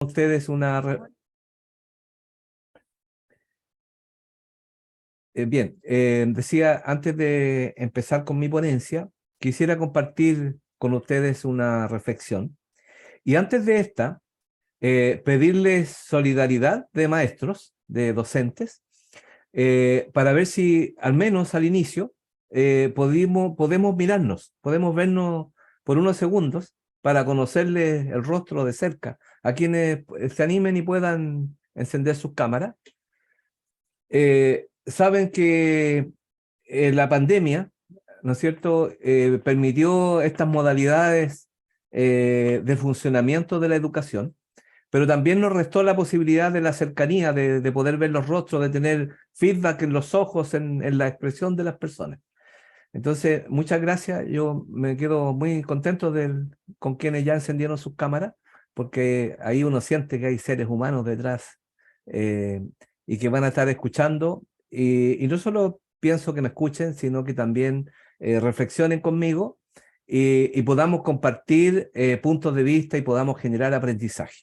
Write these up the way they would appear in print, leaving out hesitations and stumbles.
ustedes una... Bien, decía, antes de empezar con mi ponencia, quisiera compartir con ustedes una reflexión. Y antes de esta, pedirles solidaridad de maestros, de docentes, para ver si, al menos al inicio, podemos mirarnos, podemos vernos por unos segundos para conocerles el rostro de cerca, a quienes se animen y puedan encender sus cámaras. Saben que la pandemia, ¿no es cierto?, permitió estas modalidades de funcionamiento de la educación, pero también nos restó la posibilidad de la cercanía, de poder ver los rostros, de tener feedback en los ojos, en la expresión de las personas. Entonces, muchas gracias. Yo me quedo muy contento con quienes ya encendieron sus cámaras, porque ahí uno siente que hay seres humanos detrás y que van a estar escuchando. Y no solo pienso que me escuchen, sino que también reflexionen conmigo y podamos compartir puntos de vista y podamos generar aprendizaje.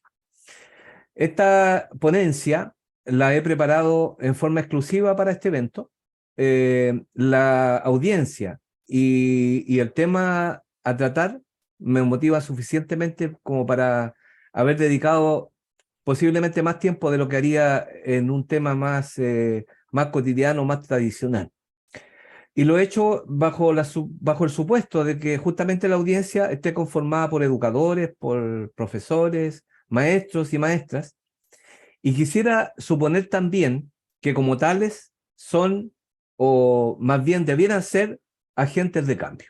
Esta ponencia la he preparado en forma exclusiva para este evento. La audiencia y el tema a tratar me motiva suficientemente como para haber dedicado posiblemente más tiempo de lo que haría en un tema más cotidiano, más tradicional. Y lo he hecho bajo el supuesto de que justamente la audiencia esté conformada por educadores, por profesores, maestros y maestras. Y quisiera suponer también que como tales son, o más bien debieran ser, agentes de cambio.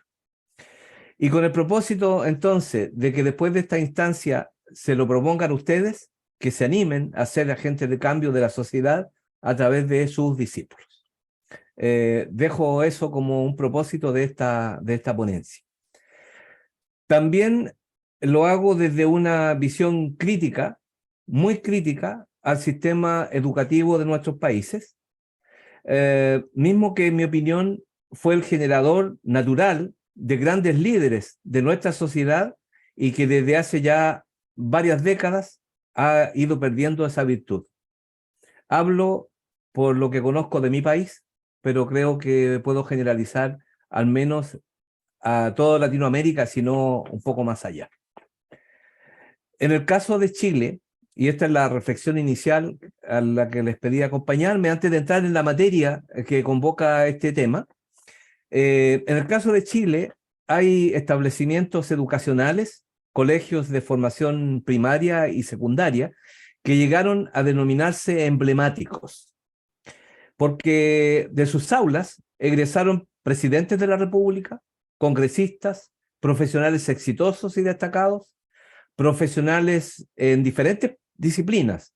Y con el propósito entonces de que después de esta instancia se lo propongan ustedes, que se animen a ser agentes de cambio de la sociedad a través de sus discípulos. Dejo eso como un propósito de esta ponencia. También lo hago desde una visión crítica, muy crítica, al sistema educativo de nuestros países, mismo que en mi opinión fue el generador natural de grandes líderes de nuestra sociedad y que desde hace ya varias décadas ha ido perdiendo esa virtud. Hablo por lo que conozco de mi país, pero creo que puedo generalizar al menos a toda Latinoamérica, sino un poco más allá. En el caso de Chile, y esta es la reflexión inicial a la que les pedí acompañarme antes de entrar en la materia que convoca este tema, en el caso de Chile hay establecimientos educacionales, colegios de formación primaria y secundaria, que llegaron a denominarse emblemáticos, porque de sus aulas egresaron presidentes de la República, congresistas, profesionales exitosos y destacados, profesionales en diferentes disciplinas.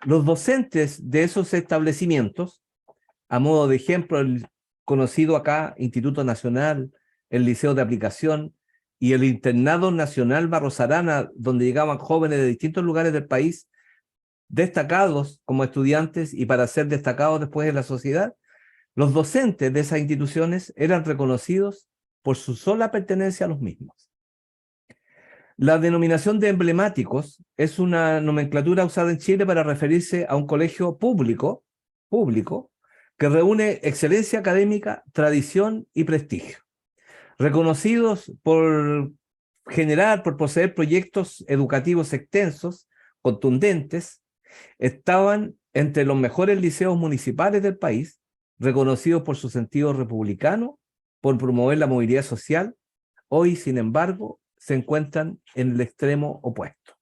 Los docentes de esos establecimientos, a modo de ejemplo, el conocido acá Instituto Nacional, el Liceo de Aplicación y el Internado Nacional Barros Arana, donde llegaban jóvenes de distintos lugares del país, destacados como estudiantes y para ser destacados después en la sociedad, los docentes de esas instituciones eran reconocidos por su sola pertenencia a los mismos. La denominación de emblemáticos es una nomenclatura usada en Chile para referirse a un colegio público que reúne excelencia académica, tradición y prestigio, reconocidos por poseer proyectos educativos extensos, contundentes. Estaban entre los mejores liceos municipales del país, reconocidos por su sentido republicano, por promover la movilidad social. Hoy, sin embargo, se encuentran en el extremo opuesto.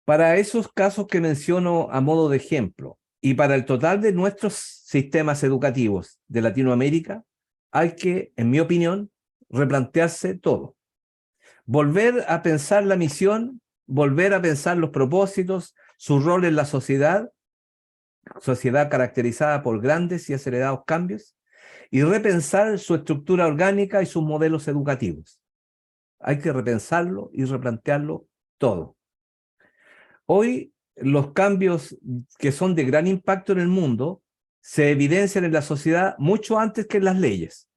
Para esos casos que menciono a modo de ejemplo, y para el total de nuestros sistemas educativos de Latinoamérica, hay que, en mi opinión, replantearse todo. Volver a pensar la misión, volver a pensar los propósitos, su rol en la sociedad caracterizada por grandes y acelerados cambios, y repensar su estructura orgánica y sus modelos educativos. Hay que repensarlo y replantearlo todo. Hoy los cambios que son de gran impacto en el mundo se evidencian en la sociedad mucho antes que en las leyes.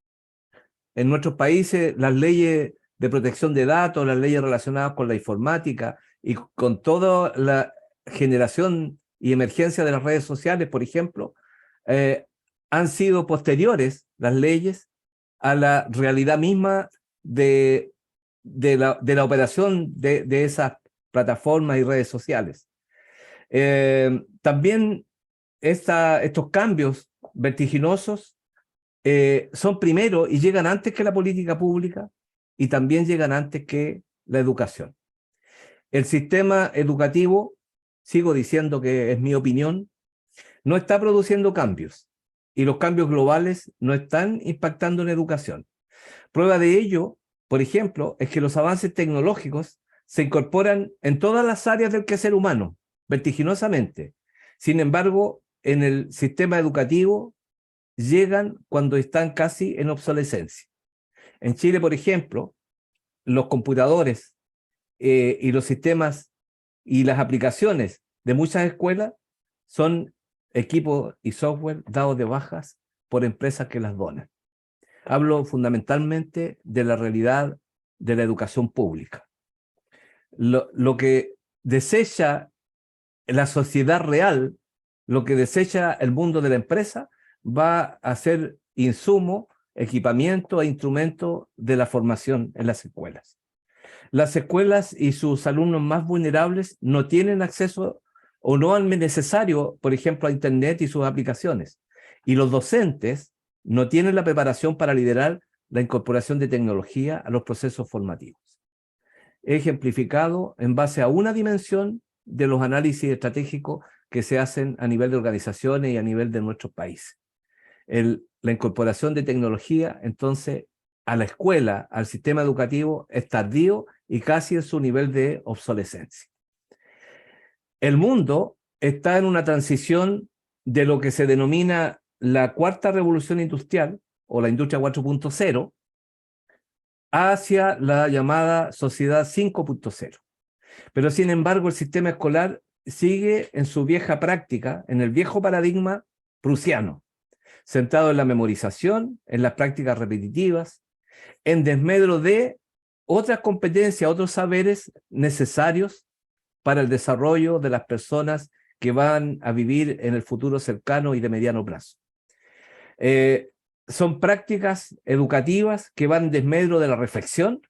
En nuestros países las leyes de protección de datos, las leyes relacionadas con la informática y con toda la generación y emergencia de las redes sociales, por ejemplo, han sido posteriores las leyes a la realidad misma de la operación de esas plataformas y redes sociales. También estos cambios vertiginosos son primero y llegan antes que la política pública y también llegan antes que la educación. El sistema educativo, sigo diciendo que es mi opinión, no está produciendo cambios y los cambios globales no están impactando en educación. Prueba de ello, por ejemplo, es que los avances tecnológicos se incorporan en todas las áreas del quehacer humano, vertiginosamente. Sin embargo, en el sistema educativo llegan cuando están casi en obsolescencia. En Chile, por ejemplo, los computadores y los sistemas y las aplicaciones de muchas escuelas son equipos y software dados de bajas por empresas que las donan. Hablo fundamentalmente de la realidad de la educación pública. Lo que desecha la sociedad real, lo que desecha el mundo de la empresa, va a ser insumo, equipamiento e instrumento de la formación en las escuelas. Las escuelas y sus alumnos más vulnerables no tienen acceso o no han necesario, por ejemplo, a Internet y sus aplicaciones. Y los docentes no tienen la preparación para liderar la incorporación de tecnología a los procesos formativos. He ejemplificado en base a una dimensión de los análisis estratégicos que se hacen a nivel de organizaciones y a nivel de nuestros países. La incorporación de tecnología, entonces, a la escuela, al sistema educativo, es tardío y casi en su nivel de obsolescencia. El mundo está en una transición de lo que se denomina la cuarta revolución industrial, o la industria 4.0, hacia la llamada sociedad 5.0. Pero sin embargo, el sistema escolar sigue en su vieja práctica, en el viejo paradigma prusiano, centrado en la memorización, en las prácticas repetitivas, en desmedro de otras competencias, otros saberes necesarios para el desarrollo de las personas que van a vivir en el futuro cercano y de mediano plazo. Son prácticas educativas que van en desmedro de la reflexión,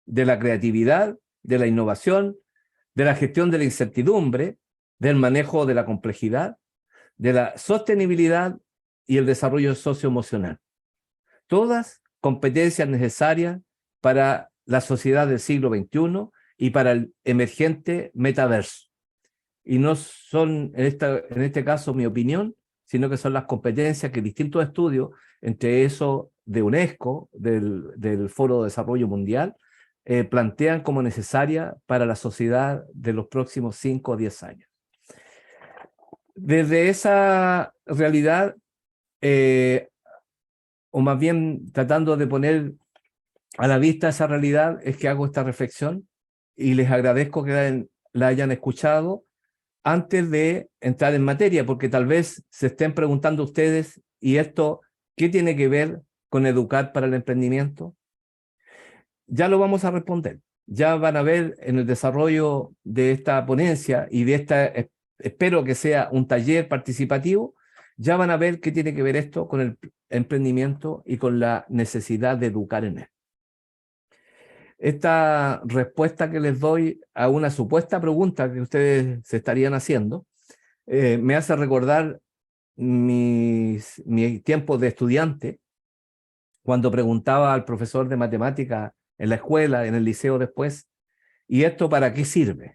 de la creatividad, de la innovación, de la gestión de la incertidumbre, del manejo de la complejidad, de la sostenibilidad y el desarrollo socioemocional. Todas competencias necesarias para la sociedad del siglo XXI y para el emergente metaverso. Y no son, en este caso, mi opinión, sino que son las competencias que distintos estudios, entre eso de UNESCO, del Foro de Desarrollo Mundial, plantean como necesaria para la sociedad de los próximos 5 o 10 años. Desde esa realidad, o más bien tratando de poner a la vista esa realidad, es que hago esta reflexión y les agradezco que la hayan escuchado antes de entrar en materia, porque tal vez se estén preguntando ustedes, ¿y esto qué tiene que ver con educar para el emprendimiento? Ya lo vamos a responder. Ya van a ver en el desarrollo de esta ponencia y de esta, espero que sea un taller participativo, ya van a ver qué tiene que ver esto con el emprendimiento y con la necesidad de educar en él. Esta respuesta que les doy a una supuesta pregunta que ustedes se estarían haciendo, me hace recordar mis tiempos de estudiante, cuando preguntaba al profesor de matemática en la escuela, en el liceo después, ¿y esto para qué sirve?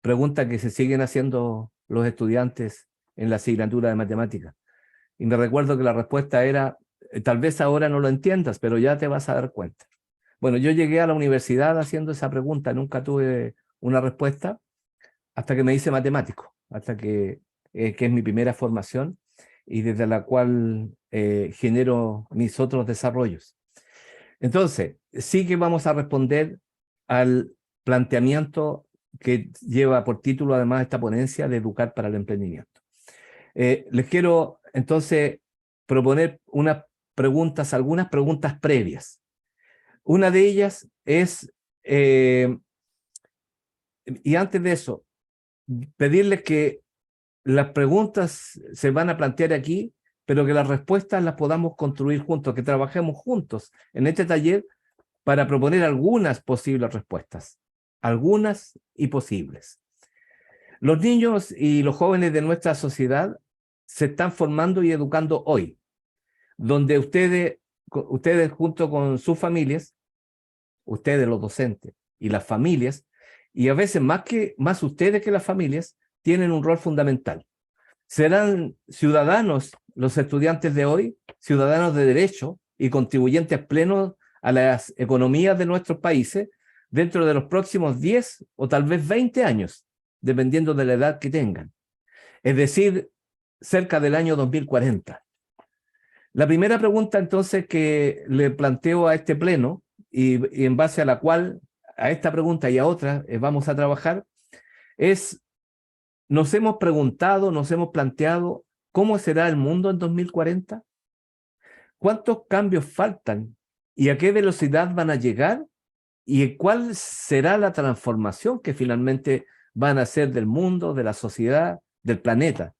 Pregunta que se siguen haciendo los estudiantes en la asignatura de matemática. Y me recuerdo que la respuesta era, tal vez ahora no lo entiendas, pero ya te vas a dar cuenta. Bueno, yo llegué a la universidad haciendo esa pregunta, nunca tuve una respuesta, hasta que me hice matemático, hasta que es mi primera formación y desde la cual genero mis otros desarrollos. Entonces, sí que vamos a responder al planteamiento que lleva por título además esta ponencia de Educar para el Emprendimiento. Les quiero entonces proponer algunas preguntas previas. Una de ellas es, y antes de eso, pedirles que las preguntas se van a plantear aquí, pero que las respuestas las podamos construir juntos, que trabajemos juntos en este taller para proponer algunas posibles respuestas, algunas y posibles. Los niños y los jóvenes de nuestra sociedad se están formando y educando hoy, donde ustedes junto con sus familias, ustedes los docentes y las familias, y a veces más ustedes que las familias, tienen un rol fundamental. Serán ciudadanos los estudiantes de hoy, ciudadanos de derecho y contribuyentes plenos a las economías de nuestros países dentro de los próximos 10 o tal vez 20 años, dependiendo de la edad que tengan. Es decir, cerca del año 2040. La primera pregunta entonces que le planteo a este pleno y en base a la cual a esta pregunta y a otras vamos a trabajar es: nos hemos preguntado, nos hemos planteado cómo será el mundo en 2040, cuántos cambios faltan y a qué velocidad van a llegar y cuál será la transformación que finalmente van a hacer del mundo, de la sociedad, del planeta.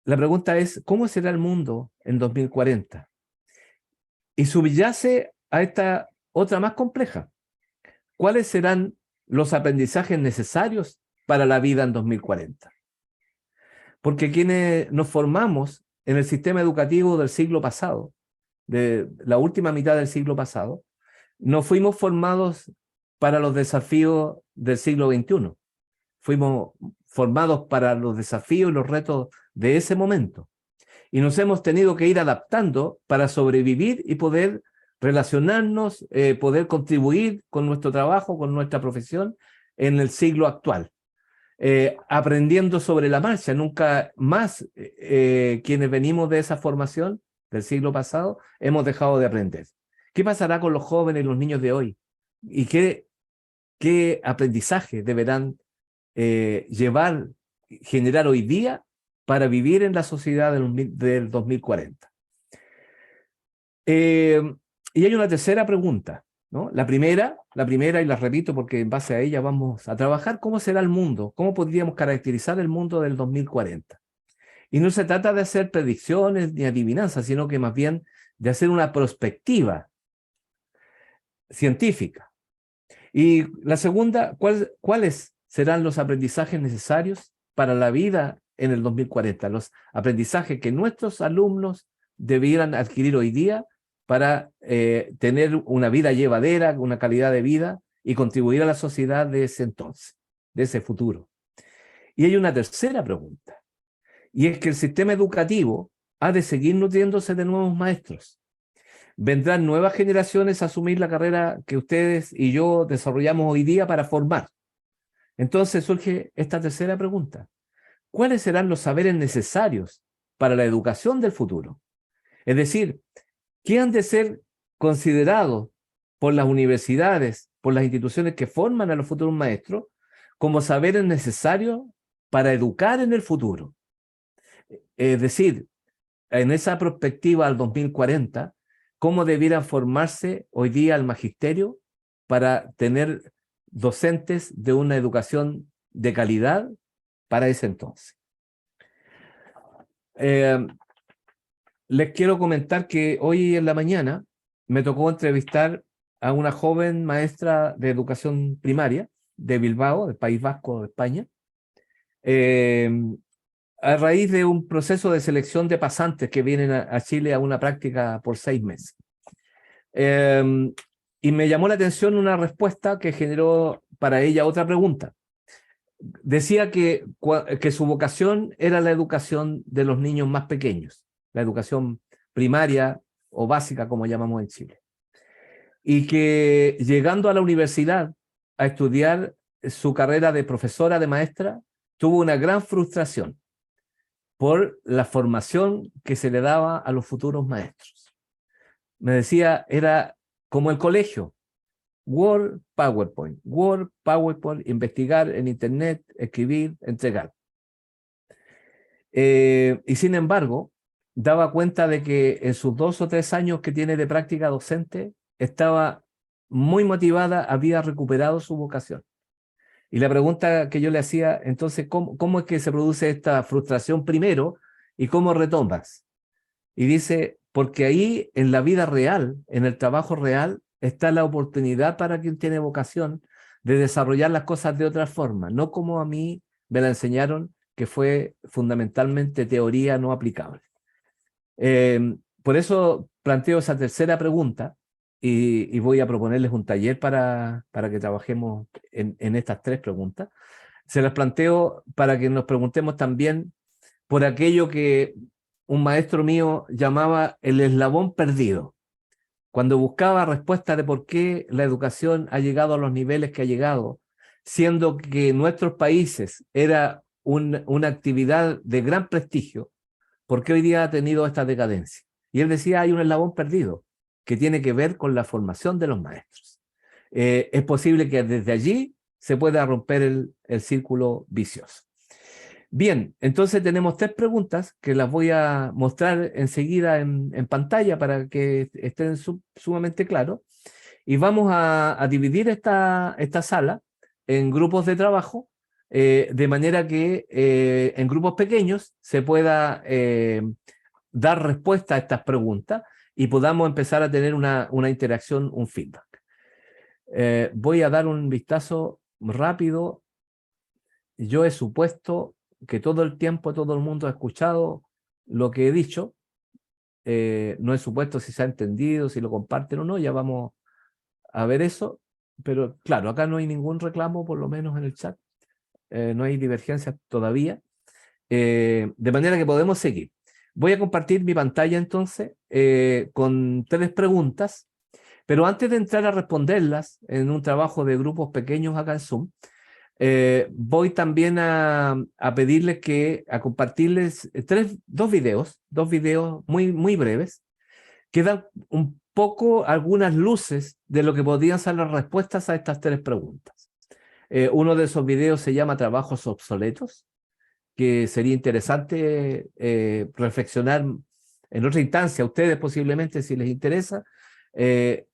La pregunta es, ¿cómo será el mundo en 2040? Y subyace a esta otra más compleja. ¿Cuáles serán los aprendizajes necesarios para la vida en 2040? Porque quienes nos formamos en el sistema educativo del siglo pasado, de la última mitad del siglo pasado, no fuimos formados para los desafíos del siglo XXI. Fuimos formados para los desafíos y los retos de ese momento. Y nos hemos tenido que ir adaptando para sobrevivir y poder relacionarnos, poder contribuir con nuestro trabajo, con nuestra profesión en el siglo actual. Aprendiendo sobre la marcha. Nunca más quienes venimos de esa formación del siglo pasado hemos dejado de aprender. ¿Qué pasará con los jóvenes y los niños de hoy? ¿Y qué aprendizaje deberán generar hoy día para vivir en la sociedad del 2040? Y hay una tercera pregunta, ¿no? La primera, y la repito porque en base a ella vamos a trabajar: ¿cómo será el mundo? ¿Cómo podríamos caracterizar el mundo del 2040? Y no se trata de hacer predicciones ni adivinanzas, sino que más bien de hacer una perspectiva científica. Y la segunda, ¿cuáles serán los aprendizajes necesarios para la vida en el 2040? Los aprendizajes que nuestros alumnos debieran adquirir hoy día para tener una vida llevadera, una calidad de vida y contribuir a la sociedad de ese entonces, de ese futuro. Y hay una tercera pregunta, y es que el sistema educativo ha de seguir nutriéndose de nuevos maestros. Vendrán nuevas generaciones a asumir la carrera que ustedes y yo desarrollamos hoy día para formar. Entonces surge esta tercera pregunta: ¿cuáles serán los saberes necesarios para la educación del futuro? Es decir, ¿qué han de ser considerados por las universidades, por las instituciones que forman a los futuros maestros, como saberes necesarios para educar en el futuro? Es decir, en esa perspectiva al 2040, ¿cómo debiera formarse hoy día el magisterio para tener docentes de una educación de calidad para ese entonces? Les quiero comentar que hoy en la mañana me tocó entrevistar a una joven maestra de educación primaria de Bilbao, del País Vasco de España, a raíz de un proceso de selección de pasantes que vienen a Chile a una práctica por 6 meses. Y me llamó la atención una respuesta que generó para ella otra pregunta. Decía que su vocación era la educación de los niños más pequeños, la educación primaria o básica, como llamamos en Chile. Y que llegando a la universidad a estudiar su carrera de profesora, de maestra, tuvo una gran frustración por la formación que se le daba a los futuros maestros. Me decía, era como el colegio: Word, PowerPoint, investigar en Internet, escribir, entregar. Y sin embargo, daba cuenta de que en sus 2 o 3 años que tiene de práctica docente, estaba muy motivada, había recuperado su vocación. Y la pregunta que yo le hacía, entonces, ¿cómo es que se produce esta frustración primero y cómo retomas? Y dice, porque ahí en la vida real, en el trabajo real, está la oportunidad para quien tiene vocación de desarrollar las cosas de otra forma, no como a mí me la enseñaron, que fue fundamentalmente teoría no aplicable. Por eso planteo esa tercera pregunta y voy a proponerles un taller para que trabajemos en estas 3 preguntas. Se las planteo para que nos preguntemos también por aquello que un maestro mío llamaba el eslabón perdido. Cuando buscaba respuestas de por qué la educación ha llegado a los niveles que ha llegado, siendo que nuestros países era una actividad de gran prestigio, ¿por qué hoy día ha tenido esta decadencia? Y él decía, hay un eslabón perdido que tiene que ver con la formación de los maestros. Es posible que desde allí se pueda romper el círculo vicioso. Bien, entonces tenemos 3 preguntas que las voy a mostrar enseguida en pantalla para que estén sumamente claros. Y vamos a dividir esta sala en grupos de trabajo, de manera que en grupos pequeños se pueda dar respuesta a estas preguntas y podamos empezar a tener una interacción, un feedback. Voy a dar un vistazo rápido. Yo he supuesto que todo el tiempo todo el mundo ha escuchado lo que he dicho. No he supuesto si se ha entendido, si lo comparten o no, ya vamos a ver eso. Pero claro, acá no hay ningún reclamo, por lo menos en el chat. No hay divergencias todavía. De manera que podemos seguir. Voy a compartir mi pantalla entonces con 3 preguntas, pero antes de entrar a responderlas en un trabajo de grupos pequeños acá en Zoom, voy también a pedirles a compartirles 2 videos muy breves, que dan un poco algunas luces de lo que podrían ser las respuestas a estas 3 preguntas. Uno de esos videos se llama Trabajos obsoletos, que sería interesante reflexionar en otra instancia, a ustedes posiblemente si les interesa,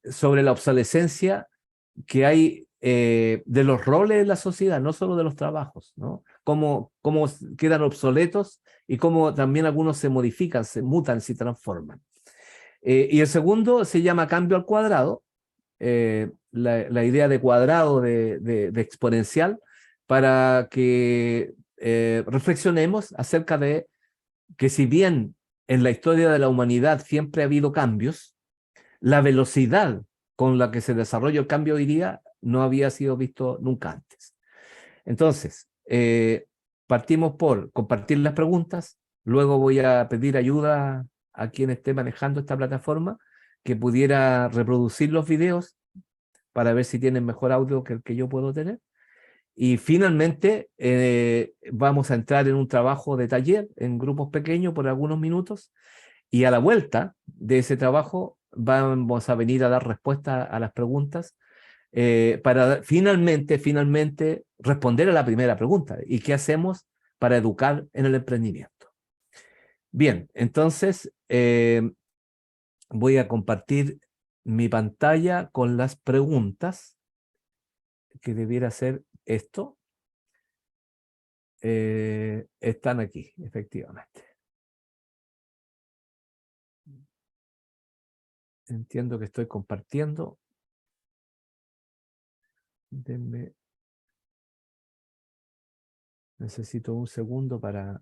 sobre la obsolescencia que hay de los roles en la sociedad, no solo de los trabajos, ¿no? Cómo quedan obsoletos y cómo también algunos se modifican, se mutan, se transforman. Y el segundo se llama Cambio al cuadrado, la idea de cuadrado, de exponencial, para que reflexionemos acerca de que si bien en la historia de la humanidad siempre ha habido cambios, la velocidad con la que se desarrolla el cambio hoy día no había sido visto nunca antes. Entonces, partimos por compartir las preguntas, luego voy a pedir ayuda a quien esté manejando esta plataforma que pudiera reproducir los videos para ver si tienen mejor audio que el que yo puedo tener. Y finalmente vamos a entrar en un trabajo de taller en grupos pequeños por algunos minutos y a la vuelta de ese trabajo vamos a venir a dar respuesta a las preguntas para finalmente responder a la primera pregunta. ¿Y qué hacemos para educar en el emprendimiento? Bien, entonces voy a compartir mi pantalla con las preguntas, que debiera ser esto. Están aquí, efectivamente. Entiendo que estoy compartiendo. Denme. Necesito un segundo para...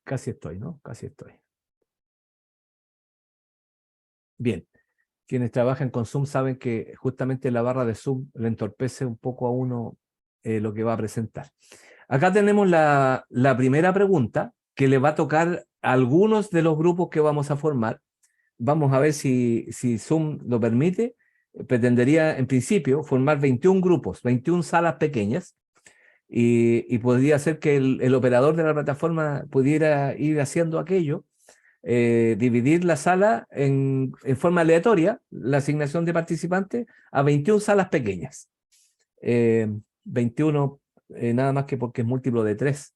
Casi estoy, ¿no? Casi estoy. Bien. Quienes trabajan con Zoom saben que justamente la barra de Zoom le entorpece un poco a uno lo que va a presentar. Acá tenemos la primera pregunta que le va a tocar a algunos de los grupos que vamos a formar. Vamos a ver si Zoom lo permite. Pretendería en principio formar 21 grupos, 21 salas pequeñas, y podría ser que el operador de la plataforma pudiera ir haciendo aquello, dividir la sala en forma aleatoria, la asignación de participantes, a 21 salas pequeñas. 21 nada más que porque es múltiplo de 3,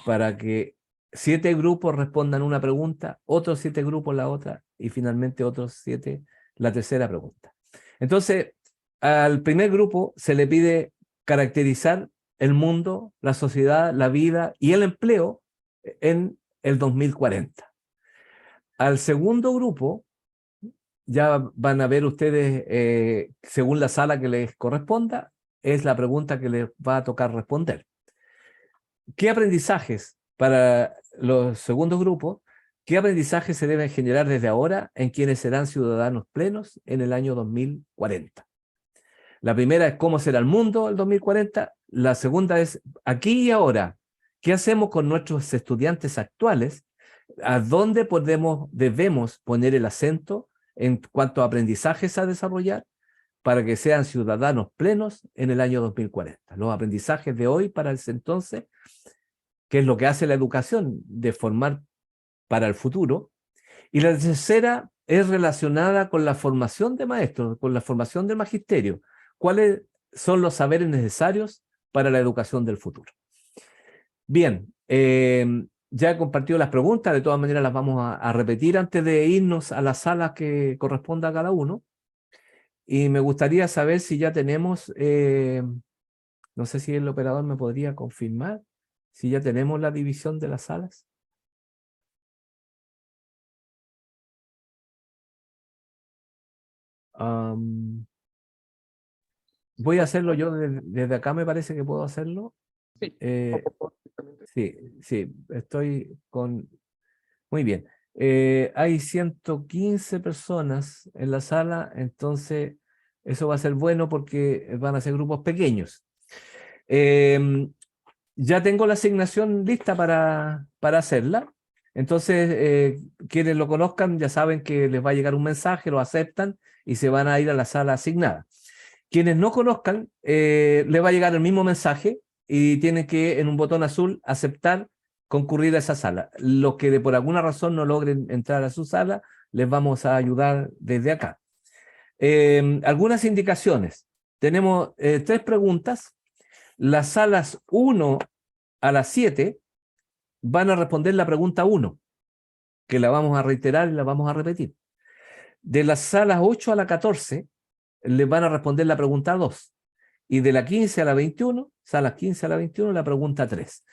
para que 7 grupos respondan una pregunta, otros 7 grupos la otra, y finalmente otros 7 la tercera pregunta. Entonces, al primer grupo se le pide caracterizar el mundo, la sociedad, la vida y el empleo en el 2040. Al segundo grupo, ya van a ver ustedes, según la sala que les corresponda, es la pregunta que les va a tocar responder. ¿Qué aprendizajes para los segundos grupos, qué aprendizajes se deben generar desde ahora en quienes serán ciudadanos plenos en el año 2040? La primera es cómo será el mundo el 2040. La segunda es aquí y ahora. ¿Qué hacemos con nuestros estudiantes actuales? ¿A dónde debemos poner el acento en cuanto a aprendizajes a desarrollar para que sean ciudadanos plenos en el año 2040? Los aprendizajes de hoy para ese entonces, que es lo que hace la educación, de formar para el futuro. Y la tercera es relacionada con la formación de maestros, con la formación del magisterio. ¿Cuáles son los saberes necesarios para la educación del futuro? Bien, ya he compartido las preguntas, de todas maneras las vamos a repetir antes de irnos a las salas que corresponda a cada uno. Y me gustaría saber si ya tenemos, no sé si el operador me podría confirmar, si ya tenemos la división de las salas. Voy a hacerlo yo desde acá, me parece que puedo hacerlo. Sí, Eh, perfectamente. sí, sí, estoy con... Muy bien. Hay 115 personas en la sala, entonces eso va a ser bueno porque van a ser grupos pequeños. Ya tengo la asignación lista para hacerla. Entonces, quienes lo conozcan ya saben que les va a llegar un mensaje, lo aceptan y se van a ir a la sala asignada. Quienes no conozcan, les va a llegar el mismo mensaje y tienen que, en un botón azul, aceptar concurrir a esa sala. Los que por alguna razón no logren entrar a su sala, les vamos a ayudar desde acá. Algunas indicaciones. Tenemos 3 preguntas. Las salas 1 a las 7 van a responder la pregunta 1, que la vamos a reiterar y la vamos a repetir. De las salas 8 a la 14, les van a responder la pregunta 2. Y de la 15 a la 21, salas 15 a la 21, la pregunta 3.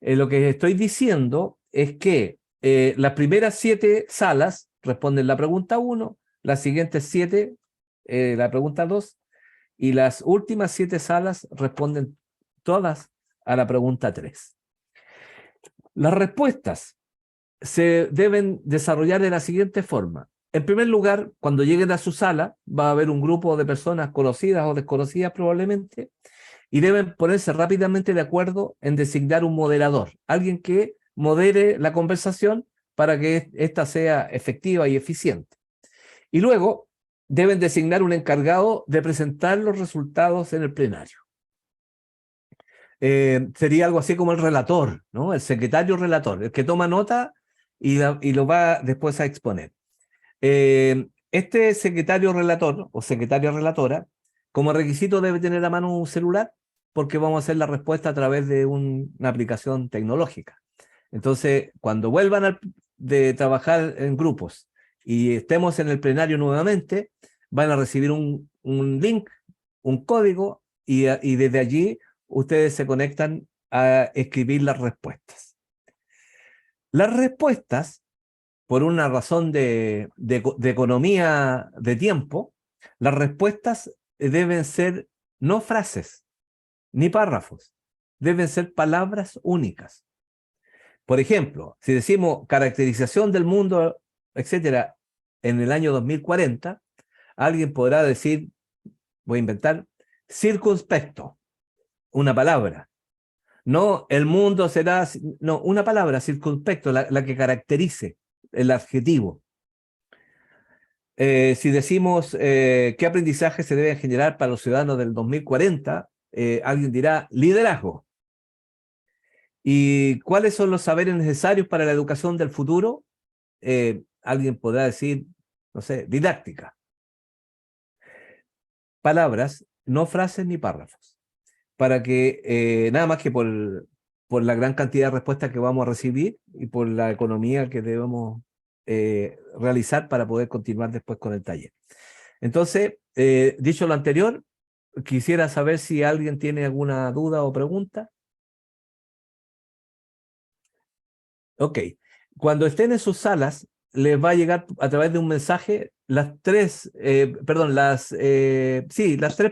Lo que estoy diciendo es que las primeras 7 salas responden la pregunta 1, las siguientes 7, la pregunta 2, y las últimas 7 salas responden todas a la pregunta 3. Las respuestas se deben desarrollar de la siguiente forma. En primer lugar, cuando lleguen a su sala, va a haber un grupo de personas conocidas o desconocidas probablemente, y deben ponerse rápidamente de acuerdo en designar un moderador, alguien que modere la conversación para que ésta sea efectiva y eficiente. Y luego deben designar un encargado de presentar los resultados en el plenario. Sería algo así como el relator, ¿no? El secretario relator, el que toma nota y lo va después a exponer. Este secretario relator o secretaria relatora, como requisito debe tener a mano un celular porque vamos a hacer la respuesta a través de una aplicación tecnológica. Entonces, cuando vuelvan de trabajar en grupos y estemos en el plenario nuevamente, van a recibir un link, un código, y desde allí ustedes se conectan a escribir las respuestas. Las respuestas, por una razón de economía de tiempo, las respuestas deben ser no frases ni párrafos, deben ser palabras únicas. Por ejemplo, si decimos caracterización del mundo, etcétera, en el año 2040, alguien podrá decir, voy a inventar, circunspecto, una palabra. No, el mundo será, no, una palabra, circunspecto, la que caracterice el adjetivo. Si decimos qué aprendizaje se debe generar para los ciudadanos del 2040, alguien dirá liderazgo. ¿Y cuáles son los saberes necesarios para la educación del futuro? Alguien podrá decir, no sé, didáctica. Palabras, no frases ni párrafos. para que, nada más que por la gran cantidad de respuestas que vamos a recibir y por la economía que debemos realizar para poder continuar después con el taller. Entonces, dicho lo anterior, quisiera saber si alguien tiene alguna duda o pregunta. Ok. Cuando estén en sus salas, les va a llegar a través de un mensaje las tres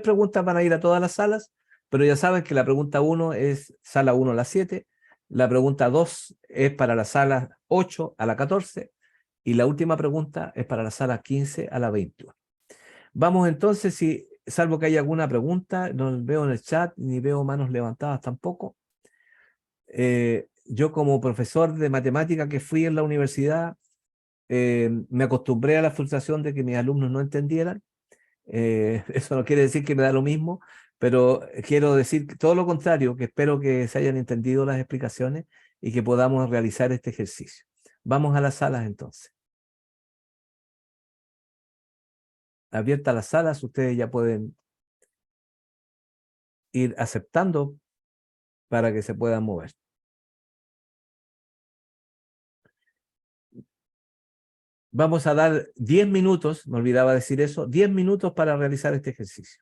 preguntas van a ir a todas las salas, pero ya saben que la pregunta uno es sala 1 a las 7, la pregunta 2 es para la sala 8 a la 14 y la última pregunta es para la sala 15 a la 21. Vamos entonces, si, salvo que haya alguna pregunta, no veo en el chat ni veo manos levantadas tampoco. Yo como profesor de matemática que fui en la universidad, me acostumbré a la frustración de que mis alumnos no entendieran. Eso no quiere decir que me da lo mismo, pero quiero decir todo lo contrario, que espero que se hayan entendido las explicaciones y que podamos realizar este ejercicio. Vamos a las salas entonces. Abiertas las salas, ustedes ya pueden ir aceptando para que se puedan mover. Vamos a dar 10 minutos, me olvidaba decir eso, 10 minutos para realizar este ejercicio.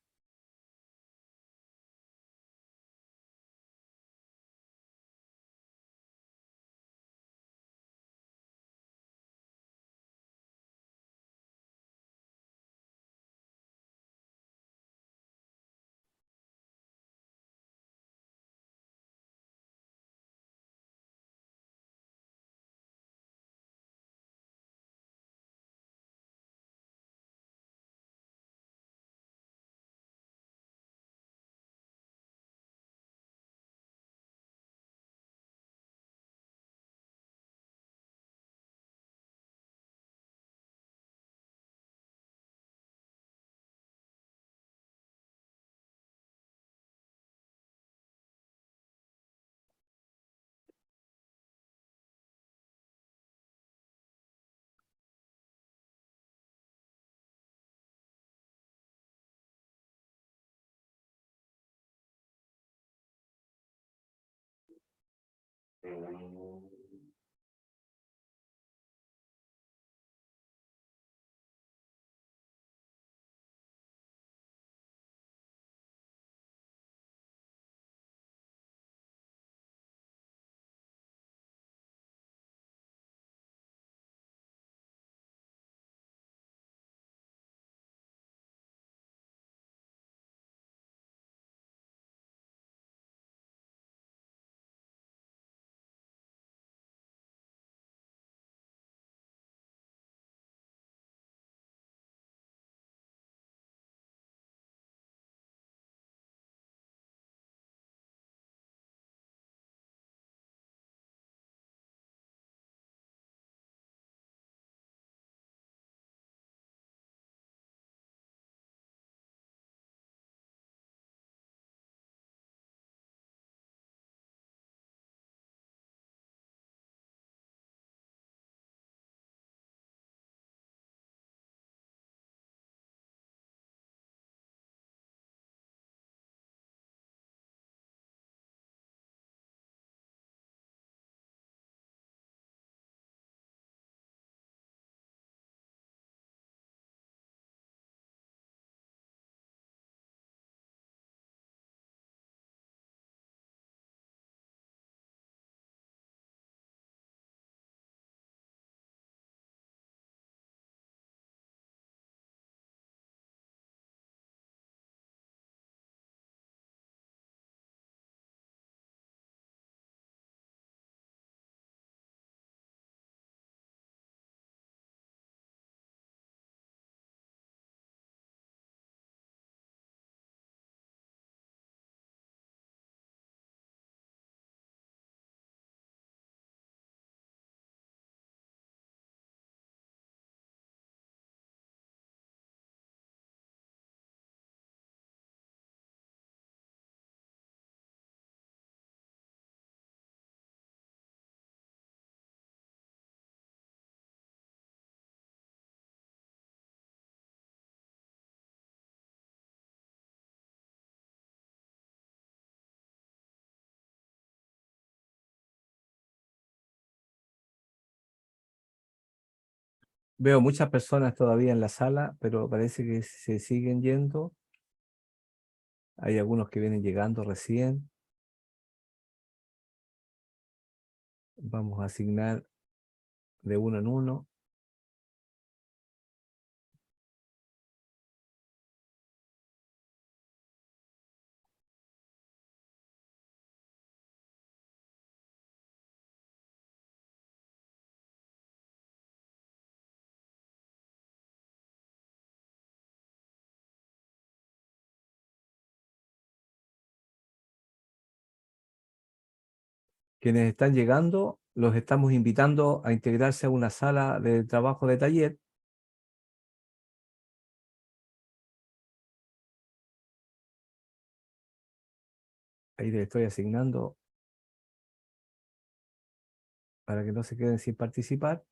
Veo muchas personas todavía en la sala, pero parece que se siguen yendo. Hay algunos que vienen llegando recién. Vamos a asignar de uno en uno. Quienes están llegando, los estamos invitando a integrarse a una sala de trabajo de taller. Ahí les estoy asignando para que no se queden sin participar.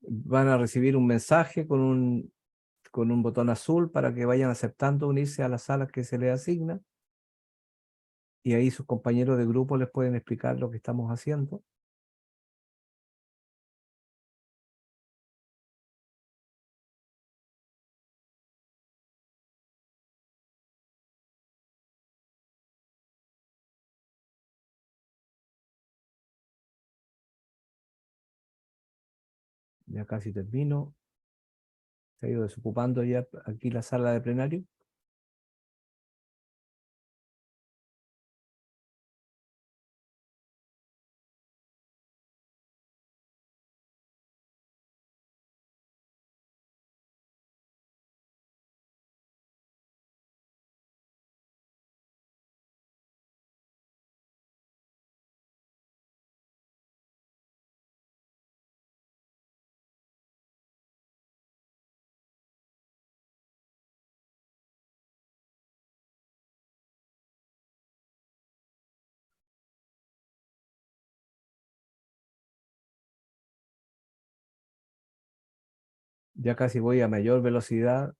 Van a recibir un mensaje con un botón azul para que vayan aceptando unirse a la sala que se les asigna. Y ahí sus compañeros de grupo les pueden explicar lo que estamos haciendo. Ya casi termino. Se ha ido desocupando ya aquí la sala de plenario. Ya casi voy a mayor velocidad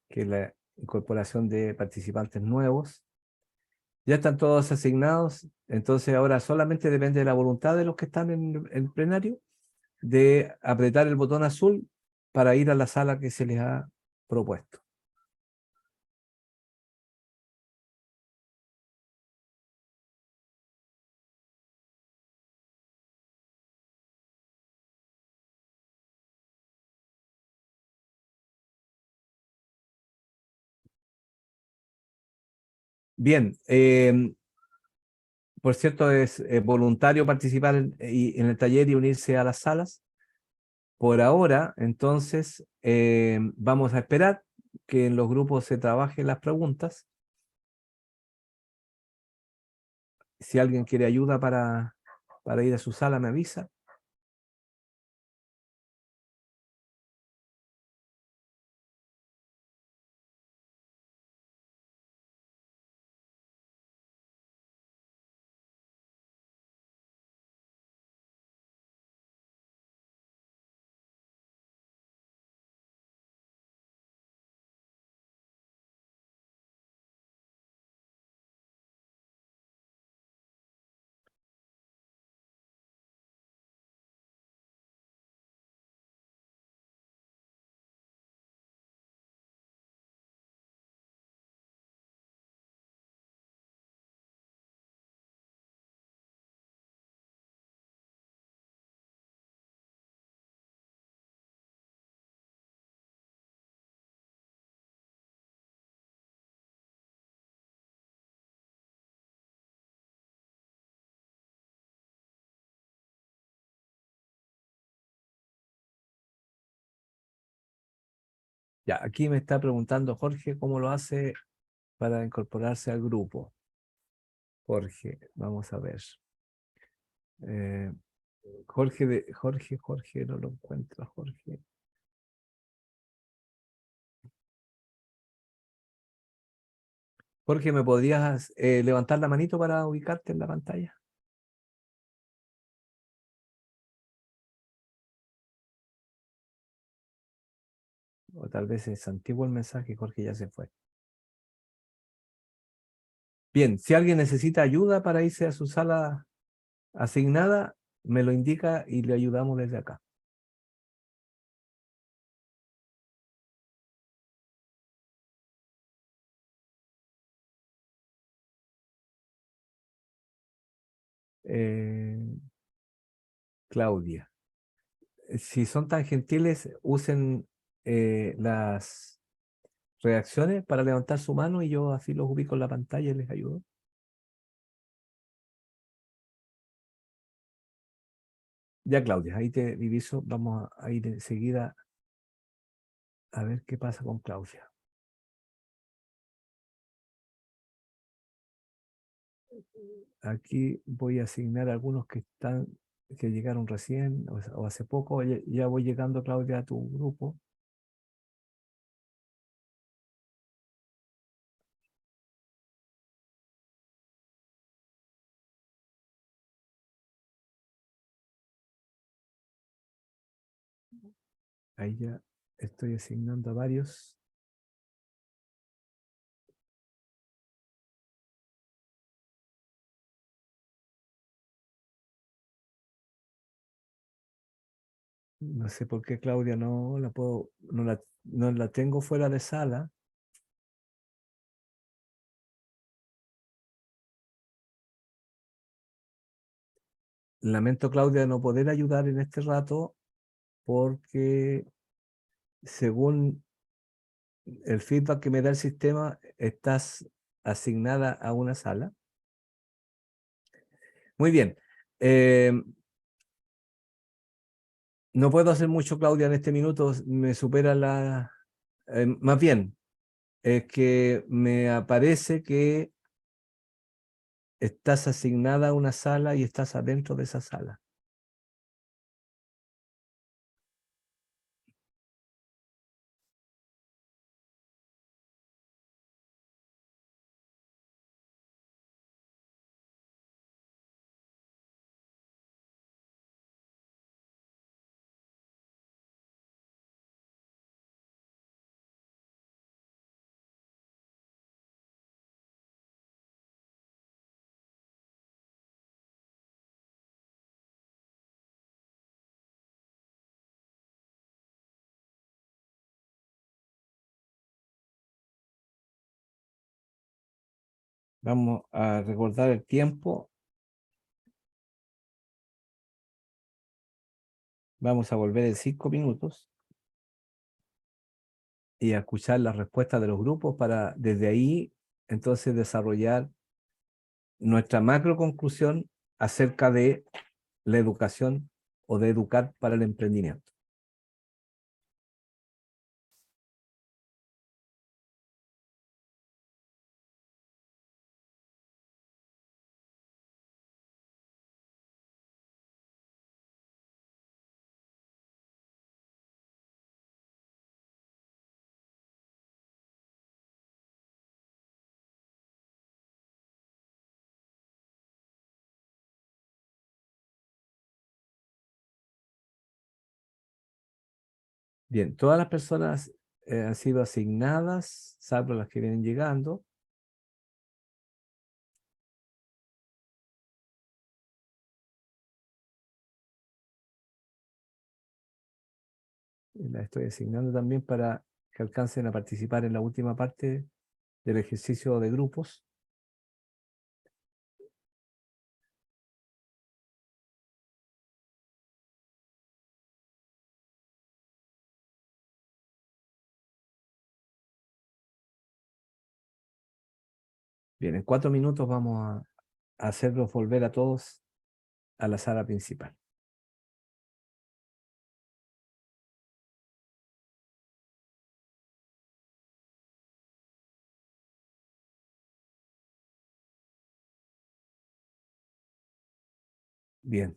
que la incorporación de participantes nuevos. Ya están todos asignados, entonces ahora solamente depende de la voluntad de los que están en el plenario de apretar el botón azul para ir a la sala que se les ha propuesto. Bien, por cierto, es voluntario participar en el taller y unirse a las salas. Por ahora, entonces, vamos a esperar que en los grupos se trabajen las preguntas. Si alguien quiere ayuda para ir a su sala, me avisa. Ya, aquí me está preguntando Jorge cómo lo hace para incorporarse al grupo. Jorge, vamos a ver. Eh, Jorge, no lo encuentro, Jorge. Jorge, ¿me podrías levantar la manito para ubicarte en la pantalla? O tal vez es antiguo el mensaje, Jorge ya se fue. Bien, si alguien necesita ayuda para irse a su sala asignada, me lo indica y le ayudamos desde acá. Eh, Claudia, si son tan gentiles, usen las reacciones para levantar su mano y yo así los ubico en la pantalla y les ayudo. Ya, Claudia, ahí te diviso. Vamos a ir enseguida a ver qué pasa con Claudia. Aquí voy a asignar algunos que llegaron recién o hace poco. Ya voy llegando, Claudia, a tu grupo. Ahí ya estoy asignando a varios. No sé por qué Claudia no la tengo fuera de sala. Lamento, Claudia, no poder ayudar en este rato porque según el feedback que me da el sistema, estás asignada a una sala. Muy bien. Eh, no puedo hacer mucho, Claudia, en este minuto. Me supera más bien, es que me aparece que estás asignada a una sala y estás adentro de esa sala. Vamos a recordar el tiempo. Vamos a volver en 5 minutos y a escuchar las respuestas de los grupos para desde ahí entonces desarrollar nuestra macro conclusión acerca de la educación o de educar para el emprendimiento. Bien, todas las personas han sido asignadas, salvo las que vienen llegando. Y las estoy asignando también para que alcancen a participar en la última parte del ejercicio de grupos. Bien, en 4 minutos vamos a hacerlos volver a todos a la sala principal. Bien.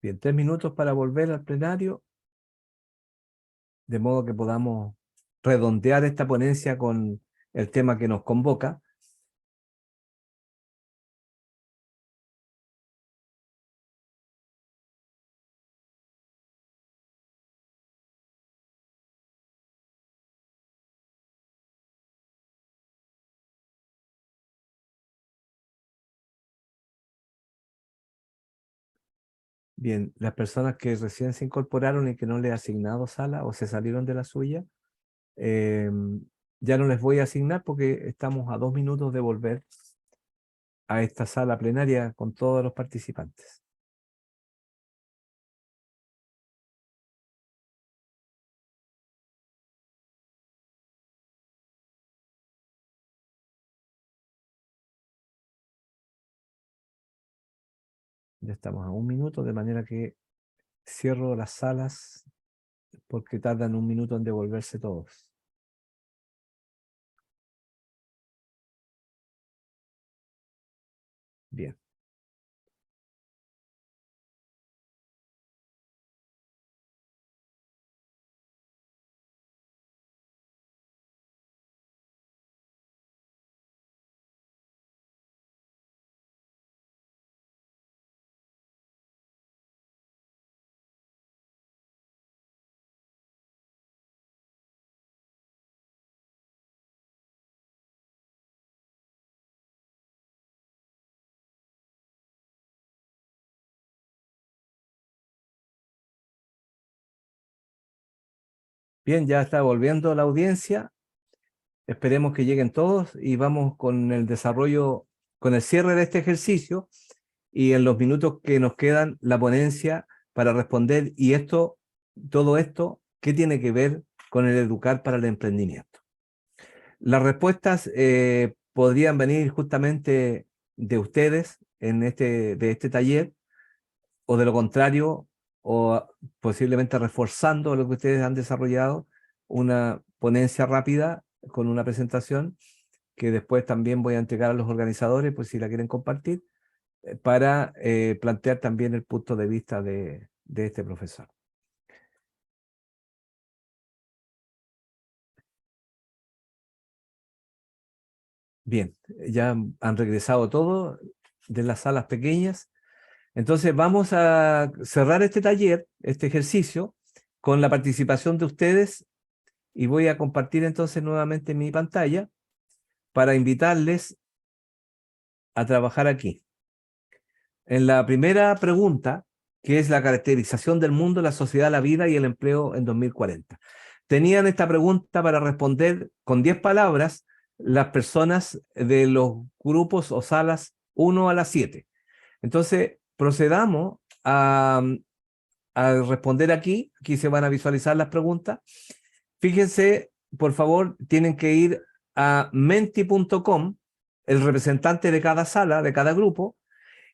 Bien, 3 minutos para volver al plenario, de modo que podamos redondear esta ponencia con el tema que nos convoca. Bien, las personas que recién se incorporaron y que no les he asignado sala o se salieron de la suya, ya no les voy a asignar porque estamos a 2 minutos de volver a esta sala plenaria con todos los participantes. Ya estamos a 1 minuto, de manera que cierro las salas porque tardan 1 minuto en devolverse todos. Bien. Bien, ya está volviendo la audiencia. Esperemos que lleguen todos y vamos con el desarrollo, con el cierre de este ejercicio y en los minutos que nos quedan la ponencia para responder. Y esto, todo esto, ¿qué tiene que ver con el educar para el emprendimiento? Las respuestas podrían venir justamente de ustedes de este taller, o de lo contrario, o posiblemente reforzando lo que ustedes han desarrollado, una ponencia rápida con una presentación que después también voy a entregar a los organizadores, pues si la quieren compartir, para plantear también el punto de vista de este profesor. Bien, ya han regresado todos de las salas pequeñas. Entonces vamos a cerrar este taller, este ejercicio, con la participación de ustedes y voy a compartir entonces nuevamente mi pantalla para invitarles a trabajar aquí. En la primera pregunta, que es la caracterización del mundo, la sociedad, la vida y el empleo en 2040. Tenían esta pregunta para responder con 10 palabras las personas de los grupos o salas 1 a las 7. Entonces, procedamos a responder aquí. Aquí se van a visualizar las preguntas. Fíjense, por favor, tienen que ir a menti.com, el representante de cada sala, de cada grupo,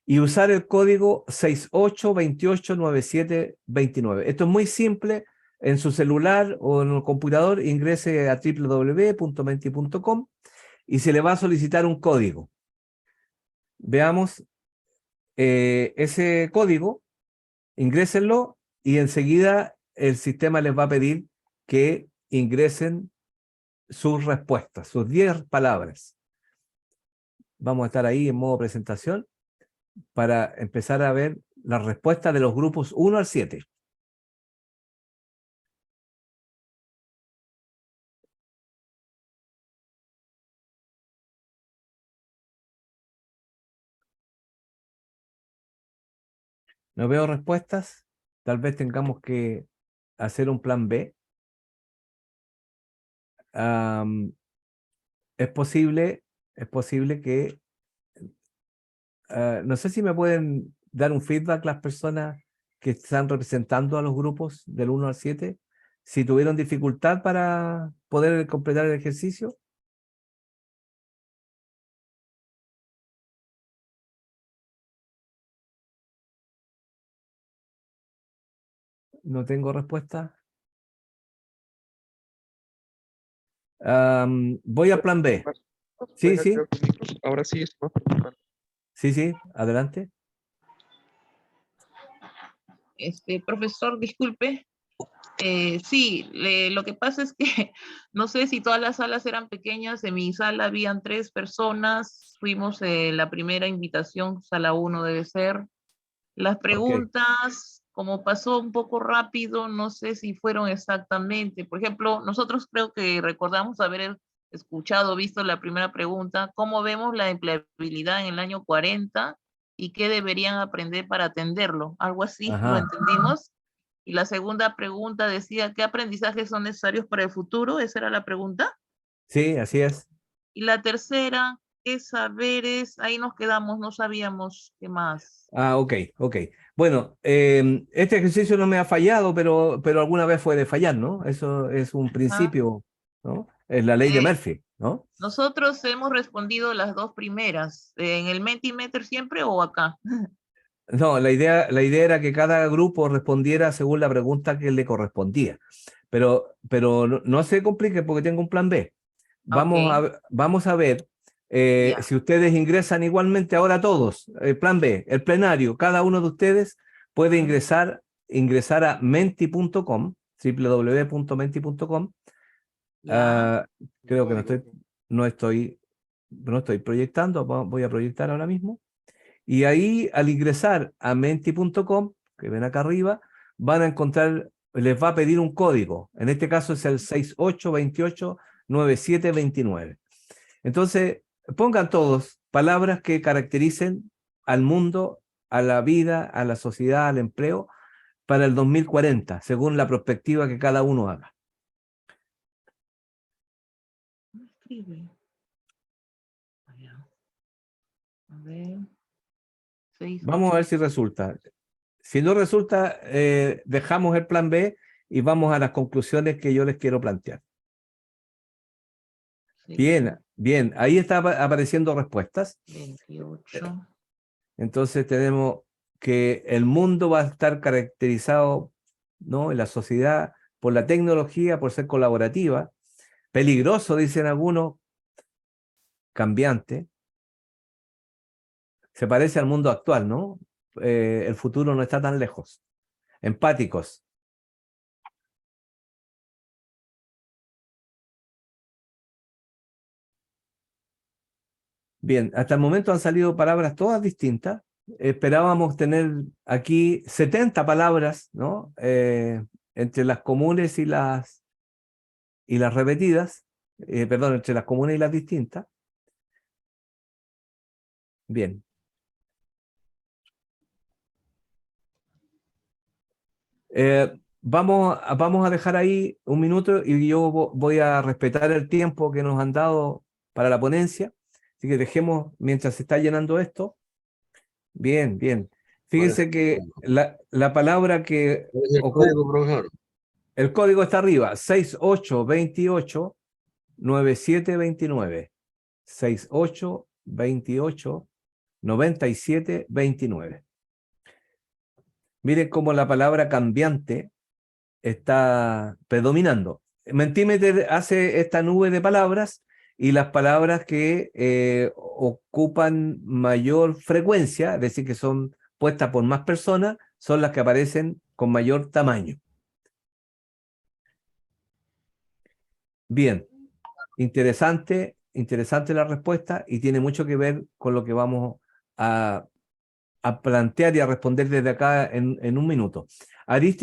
y usar el código 68289729. Esto es muy simple. En su celular o en el computador, ingrese a www.menti.com y se le va a solicitar un código. Veamos ese código, ingrésenlo y enseguida el sistema les va a pedir que ingresen sus respuestas, sus 10 palabras. Vamos a estar ahí en modo presentación para empezar a ver las respuestas de los grupos 1 al 7. No veo respuestas. Tal vez tengamos que hacer un plan B. Um, es posible que, no sé si me pueden dar un feedback las personas que están representando a los grupos del 1 al 7, si tuvieron dificultad para poder completar el ejercicio. No tengo respuesta. Voy a plan B. Sí, sí, Ahora sí está participando. sí, adelante. Profesor, disculpe. Sí, lo que pasa es que no sé si todas las salas eran pequeñas. En mi sala habían 3 personas. Fuimos la primera invitación, sala 1 debe ser. Las Ok. preguntas, como pasó un poco rápido, no sé si fueron exactamente. Por ejemplo, nosotros creo que recordamos haber escuchado, visto la primera pregunta, ¿cómo vemos la empleabilidad en el año 40 y qué deberían aprender para atenderlo? Algo así, lo Ajá. entendimos. Y la segunda pregunta decía, ¿qué aprendizajes son necesarios para el futuro? Esa era la pregunta. Sí, así es. Y la tercera, ¿qué saberes? Ahí nos quedamos, no sabíamos qué más. Ah, ok, ok. Bueno, este ejercicio no me ha fallado, pero alguna vez fue de fallar, ¿no? Eso es un Ajá. principio, ¿no? Es la ley de Eh, Murphy, ¿no? Nosotros hemos respondido las 2 primeras, ¿en el Mentimeter siempre o acá? No, la idea era que cada grupo respondiera según la pregunta que le correspondía. Pero no se complique porque tengo un plan B. Ok, Vamos a ver ya. si ustedes ingresan igualmente ahora todos. Plan B, el plenario, cada uno de ustedes puede Ujú, ingresar a menti.com, www.menti.com. ya. Ah, creo que no estoy, no estoy proyectando, voy a proyectar ahora mismo. Y ahí, al ingresar a menti.com, que ven acá arriba, van a encontrar, les va a pedir un código. En este caso es el 68289729. Entonces, pongan todos palabras que caractericen al mundo, a la vida, a la sociedad, al empleo, para el 2040, según la perspectiva que cada uno haga. Escribe. Ya. A ver, 6, Vamos a 8, ver si resulta. Si no resulta, dejamos el plan B y vamos a las conclusiones que yo les quiero plantear. 6, Bien, bien. Ahí está apareciendo respuestas. 28. Entonces tenemos que el mundo va a estar caracterizado, ¿no? En la sociedad por la tecnología, por ser colaborativa, peligroso, dicen algunos, cambiante. Se parece al mundo actual, ¿no? El futuro no está tan lejos. Empáticos. Bien, hasta el momento han salido palabras todas distintas. Esperábamos tener aquí 70 palabras, ¿no? Entre las comunes y las repetidas, perdón, entre las comunes y las distintas. Bien. Vamos a dejar ahí un minuto y yo voy a respetar el tiempo que nos han dado para la ponencia. Así que dejemos mientras se está llenando esto. Bien, bien. ¿Cuál Fíjense que la palabra que es el ocupa, código, profesor? el código está arriba, 68289729. 68289729. Miren cómo la palabra cambiante está predominando. Mentimeter hace esta nube de palabras y las palabras que ocupan mayor frecuencia, es decir, que son puestas por más personas, son las que aparecen con mayor tamaño. Bien, interesante la respuesta y tiene mucho que ver con lo que vamos a plantear y a responder desde acá en un minuto. Aris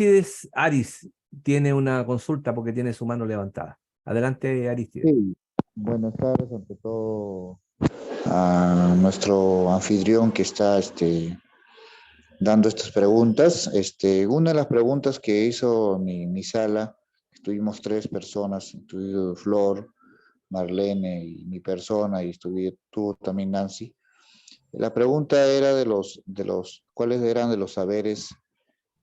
tiene una consulta porque tiene su mano levantada. Adelante, Aristides. Sí, buenas tardes, ante todo a nuestro anfitrión que está dando estas preguntas. Una de las preguntas que hizo mi sala, estuvimos 3 personas, estuvo Flor, Marlene y mi persona, y estuvo también Nancy. La pregunta era cuáles eran de los saberes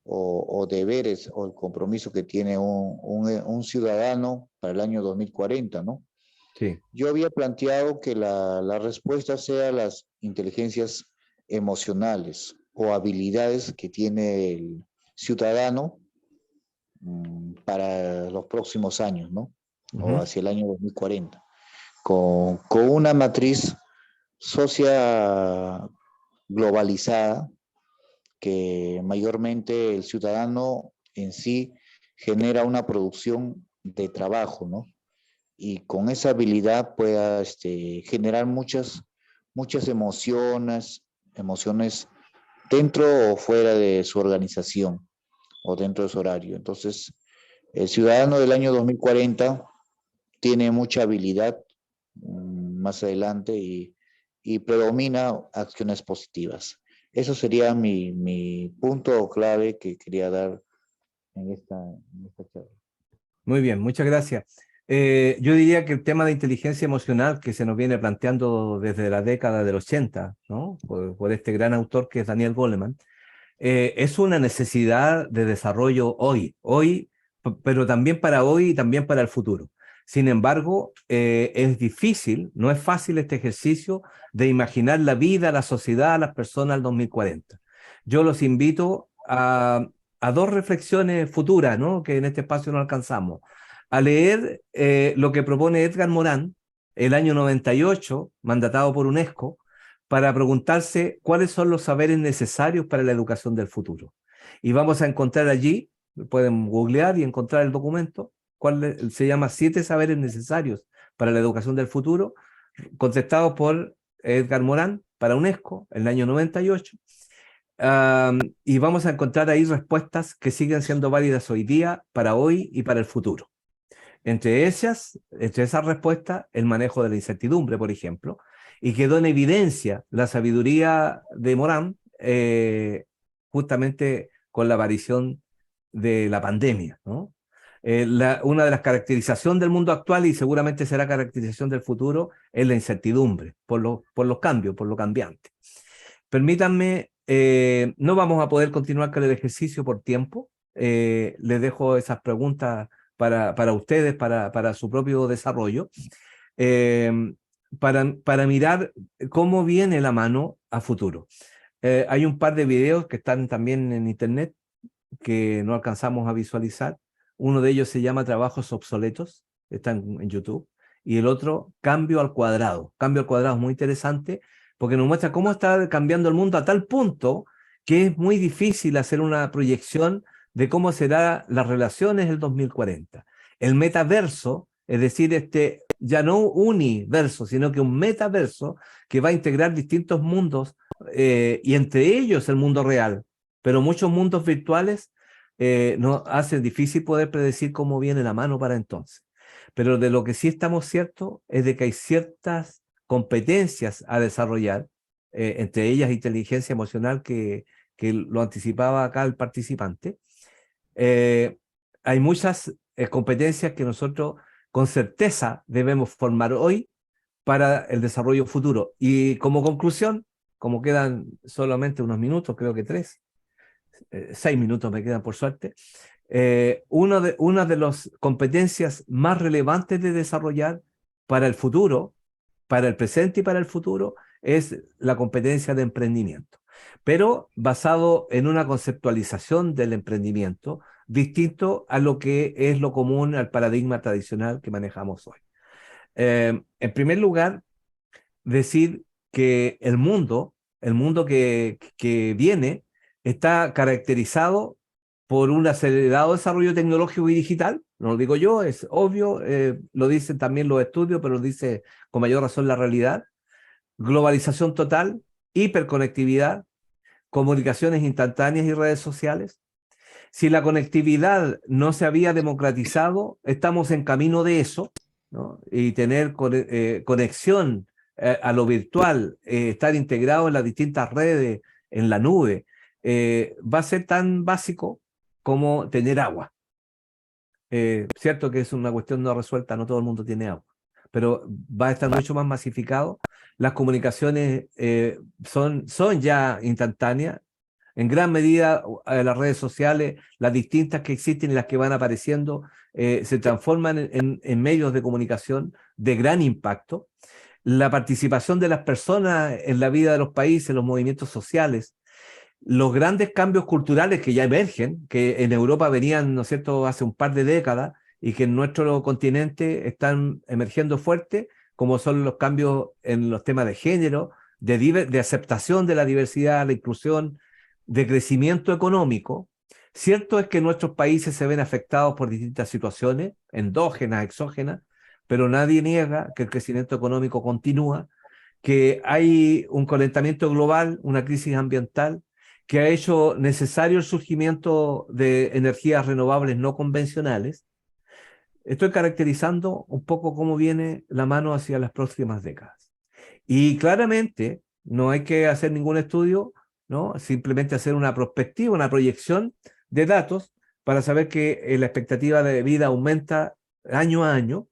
o deberes o el compromiso que tiene un ciudadano para el año 2040, ¿no? Sí. Yo había planteado que la respuesta sea las inteligencias emocionales o habilidades que tiene el ciudadano para los próximos años, ¿no? O Ujú. hacia el año 2040, con una matriz socia globalizada, que mayormente el ciudadano en sí genera una producción de trabajo, ¿no? Y con esa habilidad pueda generar muchas emociones dentro o fuera de su organización o dentro de su horario. Entonces, el ciudadano del año 2040 tiene mucha habilidad más adelante y predomina acciones positivas. Eso sería mi punto clave que quería dar en esta charla. Muy bien, muchas gracias. Yo diría que el tema de inteligencia emocional que se nos viene planteando desde la década del 80, ¿no? Por este gran autor que es Daniel Goleman, es una necesidad de desarrollo hoy, pero también para hoy y también para el futuro. Sin embargo, es difícil, no es fácil este ejercicio de imaginar la vida, la sociedad, las personas al 2040. Yo los invito a dos reflexiones futuras, ¿no? Que en este espacio no alcanzamos. A leer lo que propone Edgar Morán, el año 98, mandatado por UNESCO, para preguntarse cuáles son los saberes necesarios para la educación del futuro. Y vamos a encontrar allí, pueden googlear y encontrar el documento, se llama 7 saberes necesarios para la educación del futuro, contestados por Edgar Morán para UNESCO en el año 98. Y vamos a encontrar ahí respuestas que siguen siendo válidas hoy día, para hoy y para el futuro. Entre esas respuestas, el manejo de la incertidumbre, por ejemplo, y quedó en evidencia la sabiduría de Morán justamente con la aparición de la pandemia, ¿no? Una de las caracterizaciones del mundo actual, y seguramente será caracterización del futuro, es la incertidumbre, por los cambios, por lo cambiante. Permítanme, no vamos a poder continuar con el ejercicio por tiempo. Les dejo esas preguntas para ustedes, para su propio desarrollo, para mirar cómo viene la mano a futuro. Hay un par de videos que están también en internet que no alcanzamos a visualizar. Uno de ellos se llama Trabajos Obsoletos, está en YouTube, y el otro, Cambio al Cuadrado. Cambio al Cuadrado es muy interesante porque nos muestra cómo está cambiando el mundo a tal punto que es muy difícil hacer una proyección de cómo serán las relaciones del 2040. El metaverso, es decir, ya no universo, sino que un metaverso que va a integrar distintos mundos y entre ellos el mundo real, pero muchos mundos virtuales nos hace difícil poder predecir cómo viene la mano para entonces. Pero de lo que sí estamos ciertos es de que hay ciertas competencias a desarrollar, entre ellas inteligencia emocional que lo anticipaba acá el participante. Hay muchas competencias que nosotros con certeza debemos formar hoy para el desarrollo futuro. Y como conclusión, como quedan solamente unos minutos, creo que 6 minutos me quedan por suerte, una de las competencias más relevantes de desarrollar para el futuro, para el presente y para el futuro, es la competencia de emprendimiento, pero basado en una conceptualización del emprendimiento distinto a lo que es lo común al paradigma tradicional que manejamos hoy. En primer lugar, decir que el mundo que viene está caracterizado por un acelerado desarrollo tecnológico y digital. No lo digo yo, es obvio, lo dicen también los estudios, pero lo dice con mayor razón la realidad. Globalización total, hiperconectividad, comunicaciones instantáneas y redes sociales. Si la conectividad no se había democratizado, estamos en camino de eso, ¿no? Y tener conexión a lo virtual, estar integrado en las distintas redes, en la nube, va a ser tan básico como tener agua. Cierto que es una cuestión no resuelta, no todo el mundo tiene agua, pero va a estar mucho más masificado. Las comunicaciones son ya instantáneas. En gran medida, las redes sociales, las distintas que existen y las que van apareciendo, se transforman en medios de comunicación de gran impacto. La participación de las personas en la vida de los países, los movimientos sociales, los grandes cambios culturales que ya emergen, que en Europa venían, ¿no es cierto?, hace un par de décadas y que en nuestro continente están emergiendo fuerte, como son los cambios en los temas de género, de aceptación de la diversidad, la inclusión, de crecimiento económico. Cierto es que nuestros países se ven afectados por distintas situaciones, endógenas, exógenas, pero nadie niega que el crecimiento económico continúa, que hay un calentamiento global, una crisis ambiental, que ha hecho necesario el surgimiento de energías renovables no convencionales. Estoy caracterizando un poco cómo viene la mano hacia las próximas décadas. Y claramente no hay que hacer ningún estudio, ¿no? Simplemente hacer una prospectiva, una proyección de datos para saber que la expectativa de vida aumenta año a año,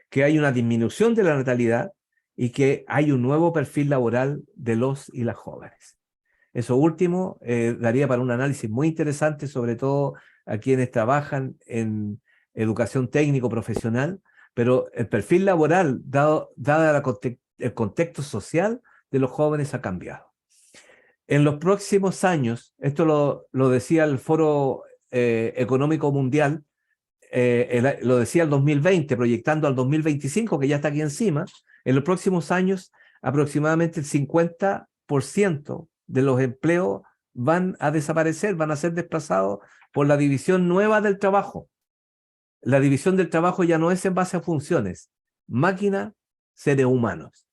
que hay una disminución de la natalidad y que hay un nuevo perfil laboral de los y las jóvenes. Eso último daría para un análisis muy interesante, sobre todo a quienes trabajan en educación técnico-profesional, pero el perfil laboral, dado el contexto social de los jóvenes, ha cambiado. En los próximos años, esto lo decía el Foro Económico Mundial, lo decía el 2020, proyectando al 2025, que ya está aquí encima, en los próximos años aproximadamente el 50% de los empleos van a desaparecer, van a ser desplazados por la división nueva del trabajo. La división del trabajo ya no es en base a funciones, máquina, seres humanos.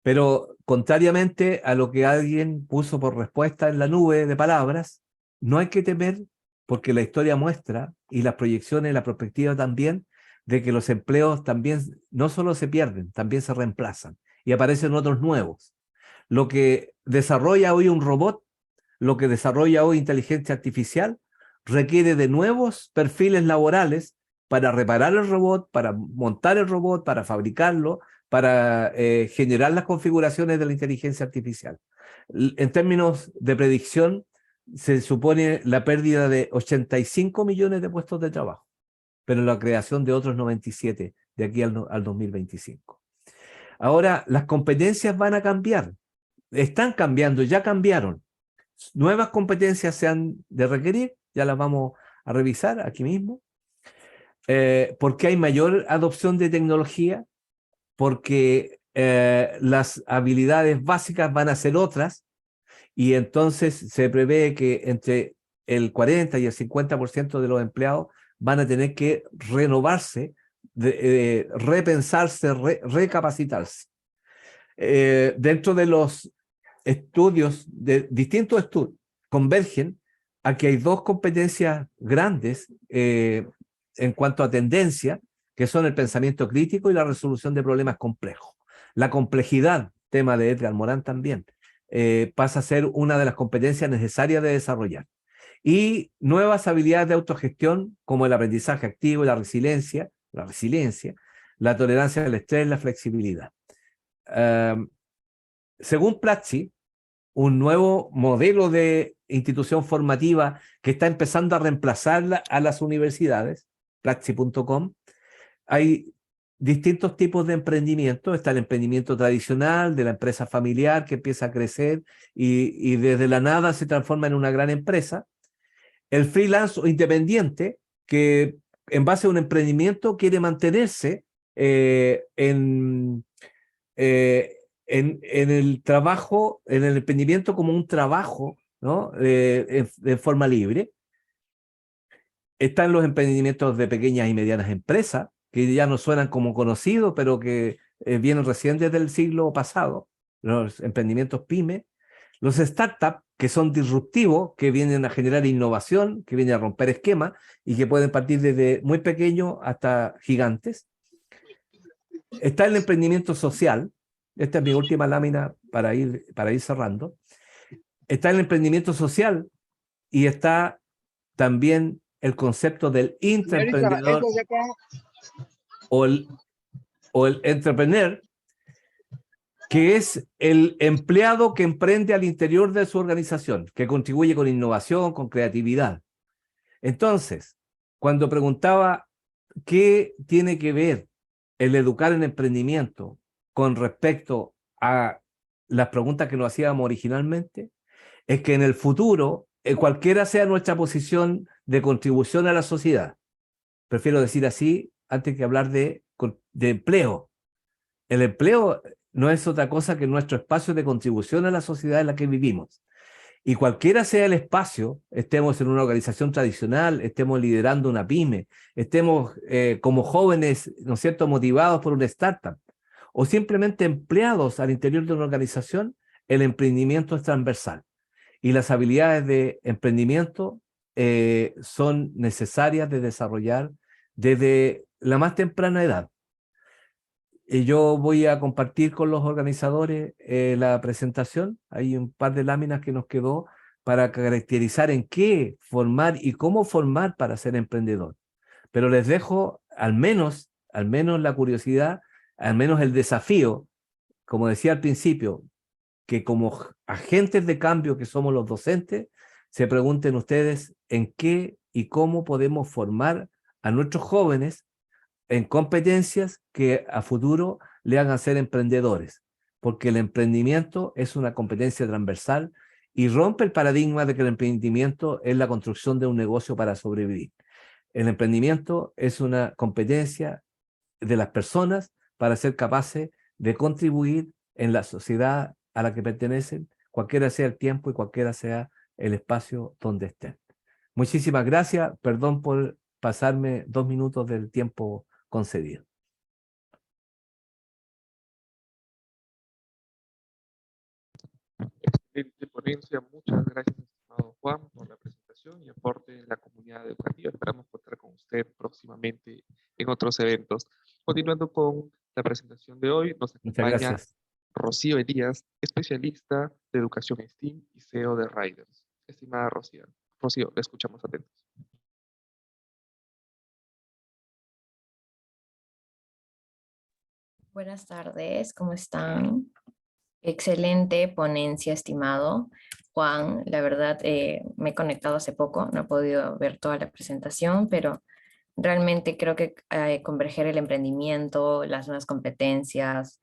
Pero contrariamente a lo que alguien puso por respuesta en la nube de palabras, no hay que temer, porque la historia muestra, y las proyecciones, la perspectiva también, de que los empleos también no solo se pierden, también se reemplazan y aparecen otros nuevos. Lo que desarrolla hoy un robot, lo que desarrolla hoy inteligencia artificial, requiere de nuevos perfiles laborales para reparar el robot, para montar el robot, para fabricarlo, para generar las configuraciones de la inteligencia artificial. En términos de predicción, se supone la pérdida de 85 millones de puestos de trabajo, pero la creación de otros 97 de aquí al 2025. Ahora, las competencias van a cambiar, están cambiando, ya cambiaron. Nuevas competencias se han de requerir, ya las vamos a revisar aquí mismo, porque hay mayor adopción de tecnología, porque las habilidades básicas van a ser otras, y entonces se prevé que entre el 40 y el 50% de los empleados van a tener que renovarse, repensarse, recapacitarse. Dentro de los estudios, de distintos estudios, convergen a que hay dos competencias grandes en cuanto a tendencia, que son el pensamiento crítico y la resolución de problemas complejos. La complejidad, tema de Edgar Morin también, pasa a ser una de las competencias necesarias de desarrollar. Y nuevas habilidades de autogestión, como el aprendizaje activo y la resiliencia, la tolerancia al estrés, la flexibilidad. Según Platzi, un nuevo modelo de institución formativa que está empezando a reemplazar a las universidades, Platzi.com, hay distintos tipos de emprendimiento. Está el emprendimiento tradicional de la empresa familiar que empieza a crecer y desde la nada se transforma en una gran empresa. El freelance o independiente que en base a un emprendimiento quiere mantenerse en el trabajo, en el emprendimiento como un trabajo, ¿no? De forma libre. Están los emprendimientos de pequeñas y medianas empresas, que ya no suenan como conocidos, pero que vienen recién desde el siglo pasado, los emprendimientos pyme. Los startups, que son disruptivos, que vienen a generar innovación, que vienen a romper esquemas y que pueden partir desde muy pequeños hasta gigantes. Está el emprendimiento social. Esta es mi última lámina para ir cerrando. Está el emprendimiento social y está también el concepto del intraemprendedor o el entrepreneur, que es el empleado que emprende al interior de su organización, que contribuye con innovación, con creatividad. Entonces, cuando preguntaba qué tiene que ver el educar en emprendimiento con respecto a las preguntas que nos hacíamos originalmente, es que en el futuro, cualquiera sea nuestra posición de contribución a la sociedad, prefiero decir así antes que hablar de empleo. El empleo no es otra cosa que nuestro espacio de contribución a la sociedad en la que vivimos. Y cualquiera sea el espacio, estemos en una organización tradicional, estemos liderando una pyme, estemos como jóvenes, ¿no es cierto?, motivados por una startup, o simplemente empleados al interior de una organización, el emprendimiento es transversal. Y las habilidades de emprendimiento son necesarias de desarrollar desde la más temprana edad. Y yo voy a compartir con los organizadores la presentación. Hay un par de láminas que nos quedó para caracterizar en qué formar y cómo formar para ser emprendedor. Pero les dejo al menos la curiosidad, al menos el desafío, como decía al principio, que como agentes de cambio que somos los docentes, se pregunten ustedes en qué y cómo podemos formar a nuestros jóvenes en competencias que a futuro le hagan ser emprendedores, porque el emprendimiento es una competencia transversal y rompe el paradigma de que el emprendimiento es la construcción de un negocio para sobrevivir. El emprendimiento es una competencia de las personas para ser capaces de contribuir en la sociedad a la que pertenecen, cualquiera sea el tiempo y cualquiera sea el espacio donde estén. Muchísimas gracias, perdón por pasarme 2 minutos del tiempo concedido. Excelente ponencia, muchas gracias, estimado Juan, por la presentación y aporte en la comunidad educativa. Esperamos contar con usted próximamente en otros eventos. Continuando con la presentación de hoy, nos Muchas acompaña gracias. Rocío Elías, especialista de educación STEAM y CEO de Riders. Estimada Rocío, le escuchamos atentos. Buenas tardes, ¿cómo están? Excelente ponencia, estimado Juan. La verdad, me he conectado hace poco, no he podido ver toda la presentación, pero realmente creo que converger el emprendimiento, las nuevas competencias,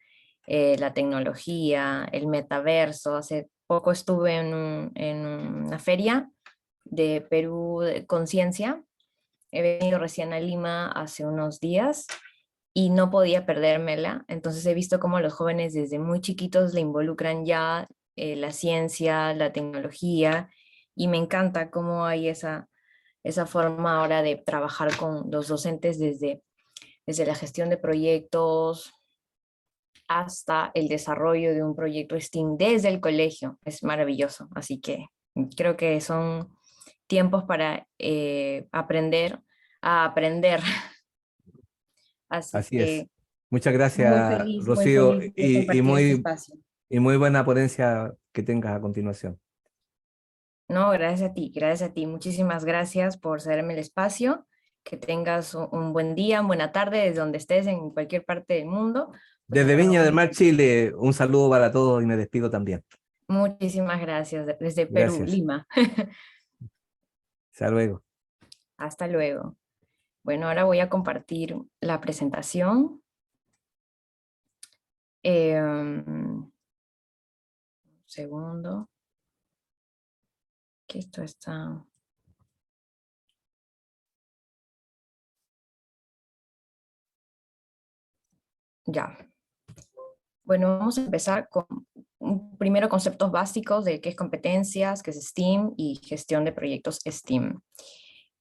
la tecnología, el metaverso. Hace poco estuve en una feria de Perú de Conciencia. He venido recién a Lima hace unos días y no podía perdérmela. Entonces he visto cómo los jóvenes desde muy chiquitos le involucran ya la ciencia, la tecnología, y me encanta cómo hay esa forma ahora de trabajar con los docentes desde la gestión de proyectos hasta el desarrollo de un proyecto STEAM desde el colegio. Es maravilloso, así que creo que son tiempos para aprender a aprender. Así Así es. que Muchas gracias, muy Rocío, feliz de compartir este espacio. y muy buena ponencia que tengas a continuación. No, gracias a ti. Muchísimas gracias por cederme el espacio. Que tengas un buen día, una buena tarde, desde donde estés, en cualquier parte del mundo. Pues Desde para Viña del nosotros, Mar, Chile, un saludo para todos y me despido también. muchísimas gracias. Desde Perú, Gracias. Lima. Hasta luego. Hasta luego. Bueno, ahora voy a compartir la presentación. Un segundo. Que esto está... Ya. Bueno, vamos a empezar con primero conceptos básicos de qué es competencias, qué es STEAM y gestión de proyectos STEAM.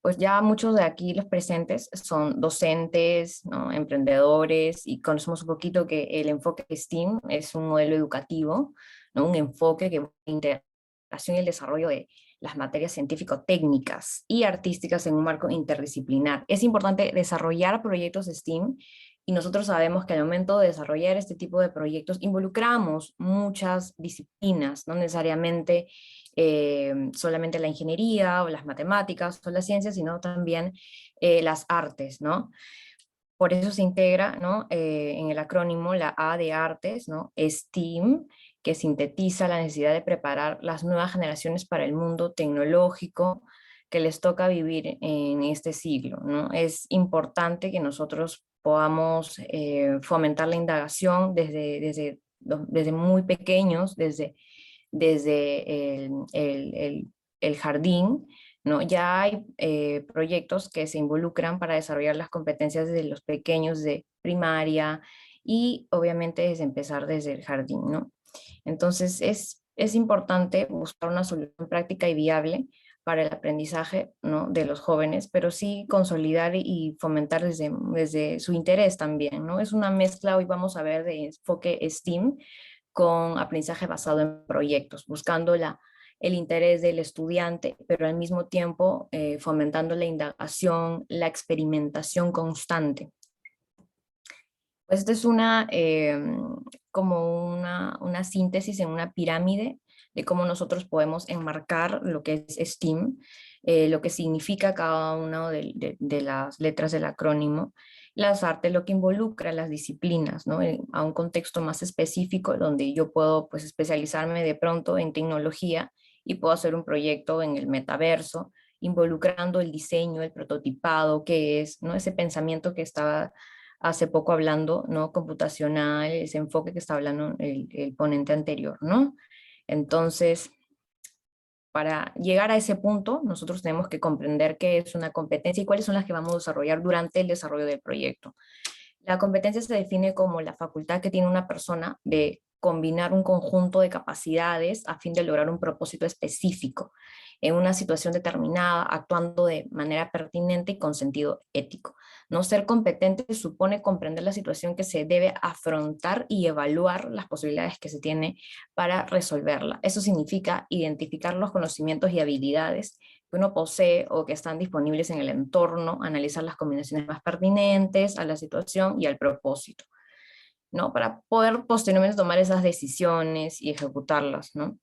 Pues ya muchos de aquí los presentes son docentes, ¿no?, emprendedores, y conocemos un poquito que el enfoque STEAM es un modelo educativo, ¿no?, un enfoque que integra la integración y el desarrollo de las materias científico-técnicas y artísticas en un marco interdisciplinar. Es importante desarrollar proyectos STEAM, y nosotros sabemos que al momento de desarrollar este tipo de proyectos involucramos muchas disciplinas, no necesariamente solamente la ingeniería o las matemáticas o las ciencias, sino también las artes, ¿no? Por eso se integra, ¿no?, en el acrónimo la A de artes, ¿no?, STEAM, que sintetiza la necesidad de preparar las nuevas generaciones para el mundo tecnológico que les toca vivir en este siglo, ¿no? Es importante que nosotros podamos fomentar la indagación desde muy pequeños, desde el jardín, ¿no? Ya hay proyectos que se involucran para desarrollar las competencias desde los pequeños de primaria y obviamente desde empezar desde el jardín, ¿no? Entonces es es importante buscar una solución práctica y viable para el aprendizaje, ¿no?, de los jóvenes, pero sí consolidar y fomentar desde su interés también, ¿no? Es una mezcla, hoy vamos a ver, de enfoque STEAM con aprendizaje basado en proyectos, buscando el interés del estudiante, pero al mismo tiempo fomentando la indagación, la experimentación constante. Pues esta es como una síntesis en una pirámide de cómo nosotros podemos enmarcar lo que es STEAM, lo que significa cada una de las letras del acrónimo, las artes, lo que involucra las disciplinas, ¿no? A un contexto más específico donde yo puedo, pues, especializarme de pronto en tecnología y puedo hacer un proyecto en el metaverso, involucrando el diseño, el prototipado, que es, ¿no?, ese pensamiento que estaba hace poco hablando, ¿no?, computacional, ese enfoque que está hablando el ponente anterior, ¿no? Entonces, para llegar a ese punto, nosotros tenemos que comprender qué es una competencia y cuáles son las que vamos a desarrollar durante el desarrollo del proyecto. La competencia se define como la facultad que tiene una persona de combinar un conjunto de capacidades a fin de lograr un propósito específico en una situación determinada, actuando de manera pertinente y con sentido ético. No ser competente supone comprender la situación que se debe afrontar y evaluar las posibilidades que se tiene para resolverla. Eso significa identificar los conocimientos y habilidades que uno posee o que están disponibles en el entorno, analizar las combinaciones más pertinentes a la situación y al propósito, ¿no?, para poder posteriormente tomar esas decisiones y ejecutarlas, ¿no?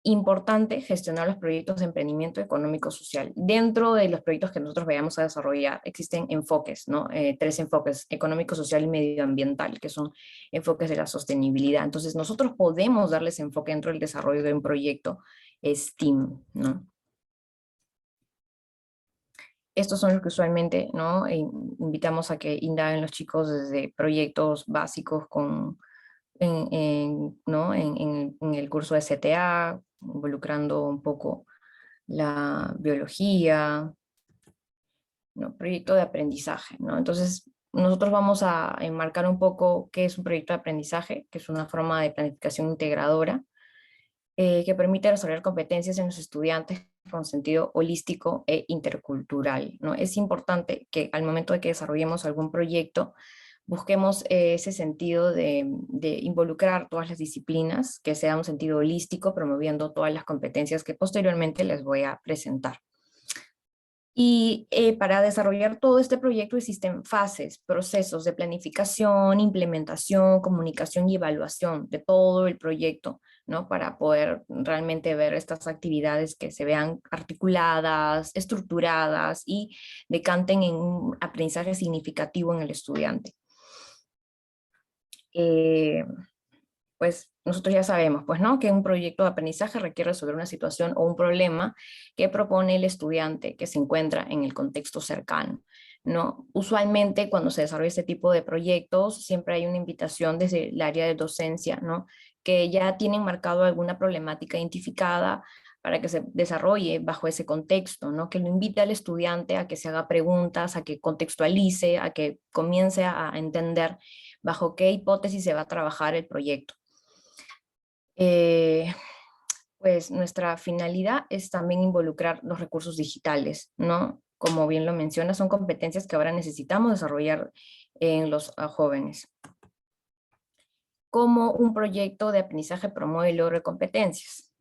Importante gestionar los proyectos de emprendimiento económico-social. Dentro de los proyectos que nosotros vayamos a desarrollar existen enfoques, ¿no? 3 enfoques: económico, social y medioambiental, que son enfoques de la sostenibilidad. Entonces nosotros podemos darles enfoque dentro del desarrollo de un proyecto STEAM, ¿no? Estos son los que usualmente, ¿no?, invitamos a que indaguen los chicos desde proyectos básicos ¿no?, en el curso de CTA, involucrando un poco la biología, ¿no?, proyecto de aprendizaje, ¿no? Entonces, nosotros vamos a enmarcar un poco qué es un proyecto de aprendizaje, que es una forma de planificación integradora, que permite desarrollar competencias en los estudiantes con sentido holístico e intercultural, ¿no? Es importante que al momento de que desarrollemos algún proyecto, busquemos ese sentido de involucrar todas las disciplinas, que sea un sentido holístico, promoviendo todas las competencias que posteriormente les voy a presentar. Y para desarrollar todo este proyecto existen fases, procesos de planificación, implementación, comunicación y evaluación de todo el proyecto, ¿no?, para poder realmente ver estas actividades que se vean articuladas, estructuradas y decanten en un aprendizaje significativo en el estudiante. Pues nosotros ya sabemos, pues, ¿no?, que un proyecto de aprendizaje requiere resolver una situación o un problema que propone el estudiante que se encuentra en el contexto cercano, ¿no? Usualmente cuando se desarrolla este tipo de proyectos siempre hay una invitación desde el área de docencia, ¿no?, que ya tienen marcado alguna problemática identificada para que se desarrolle bajo ese contexto, ¿no?, que lo invita al estudiante a que se haga preguntas, a que contextualice, a que comience a entender bajo qué hipótesis se va a trabajar el proyecto. Pues nuestra finalidad es también involucrar los recursos digitales, ¿no? Como bien lo menciona, son competencias que ahora necesitamos desarrollar en los jóvenes. ¿Cómo un proyecto de aprendizaje promueve el logro de competencias?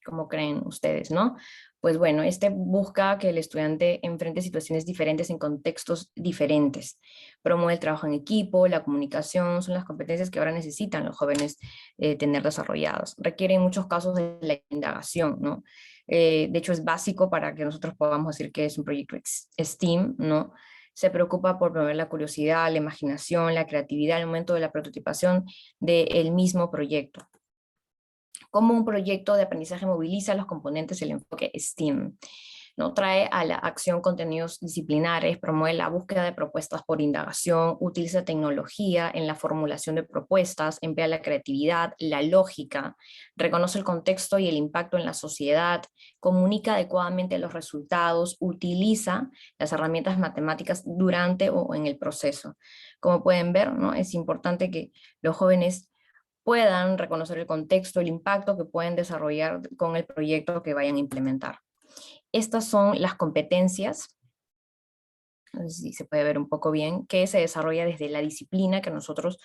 ¿Cómo creen ustedes, no? Pues bueno, este busca que el estudiante enfrente situaciones diferentes en contextos diferentes. Promueve el trabajo en equipo, la comunicación, son las competencias que ahora necesitan los jóvenes tener desarrolladas. Requiere en muchos casos de la indagación, ¿no? De hecho, es básico para que nosotros podamos decir que es un proyecto STEAM, ¿no? Se preocupa por promover la curiosidad, la imaginación, la creatividad al momento de la prototipación del mismo proyecto. Cómo un proyecto de aprendizaje moviliza los componentes del enfoque STEAM, ¿no? Trae a la acción contenidos disciplinares, promueve la búsqueda de propuestas por indagación, utiliza tecnología en la formulación de propuestas, emplea la creatividad, la lógica, reconoce el contexto y el impacto en la sociedad, comunica adecuadamente los resultados, utiliza las herramientas matemáticas durante o en el proceso. Como pueden ver, ¿no?, es importante que los jóvenes puedan reconocer el contexto, el impacto que pueden desarrollar con el proyecto que vayan a implementar. Estas son las competencias, no sé si se puede ver un poco bien, que se desarrolla desde la disciplina que nosotros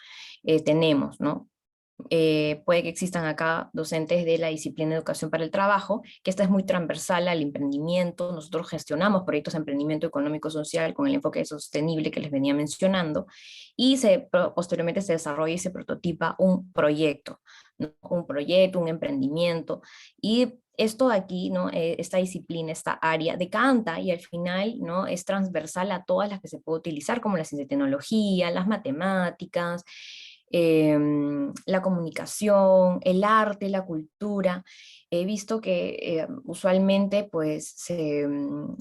tenemos, ¿no? Puede que existan acá docentes de la disciplina de educación para el trabajo, que esta es muy transversal al emprendimiento. Nosotros gestionamos proyectos de emprendimiento económico-social con el enfoque sostenible que les venía mencionando, y posteriormente se desarrolla y se prototipa un proyecto, ¿no? Un proyecto, un emprendimiento, y esto de aquí, ¿no? Esta disciplina, esta área, decanta y al final, ¿no? Es transversal a todas las que se puede utilizar, como la ciencia y tecnología, las matemáticas, la comunicación, el arte, la cultura. He visto que usualmente pues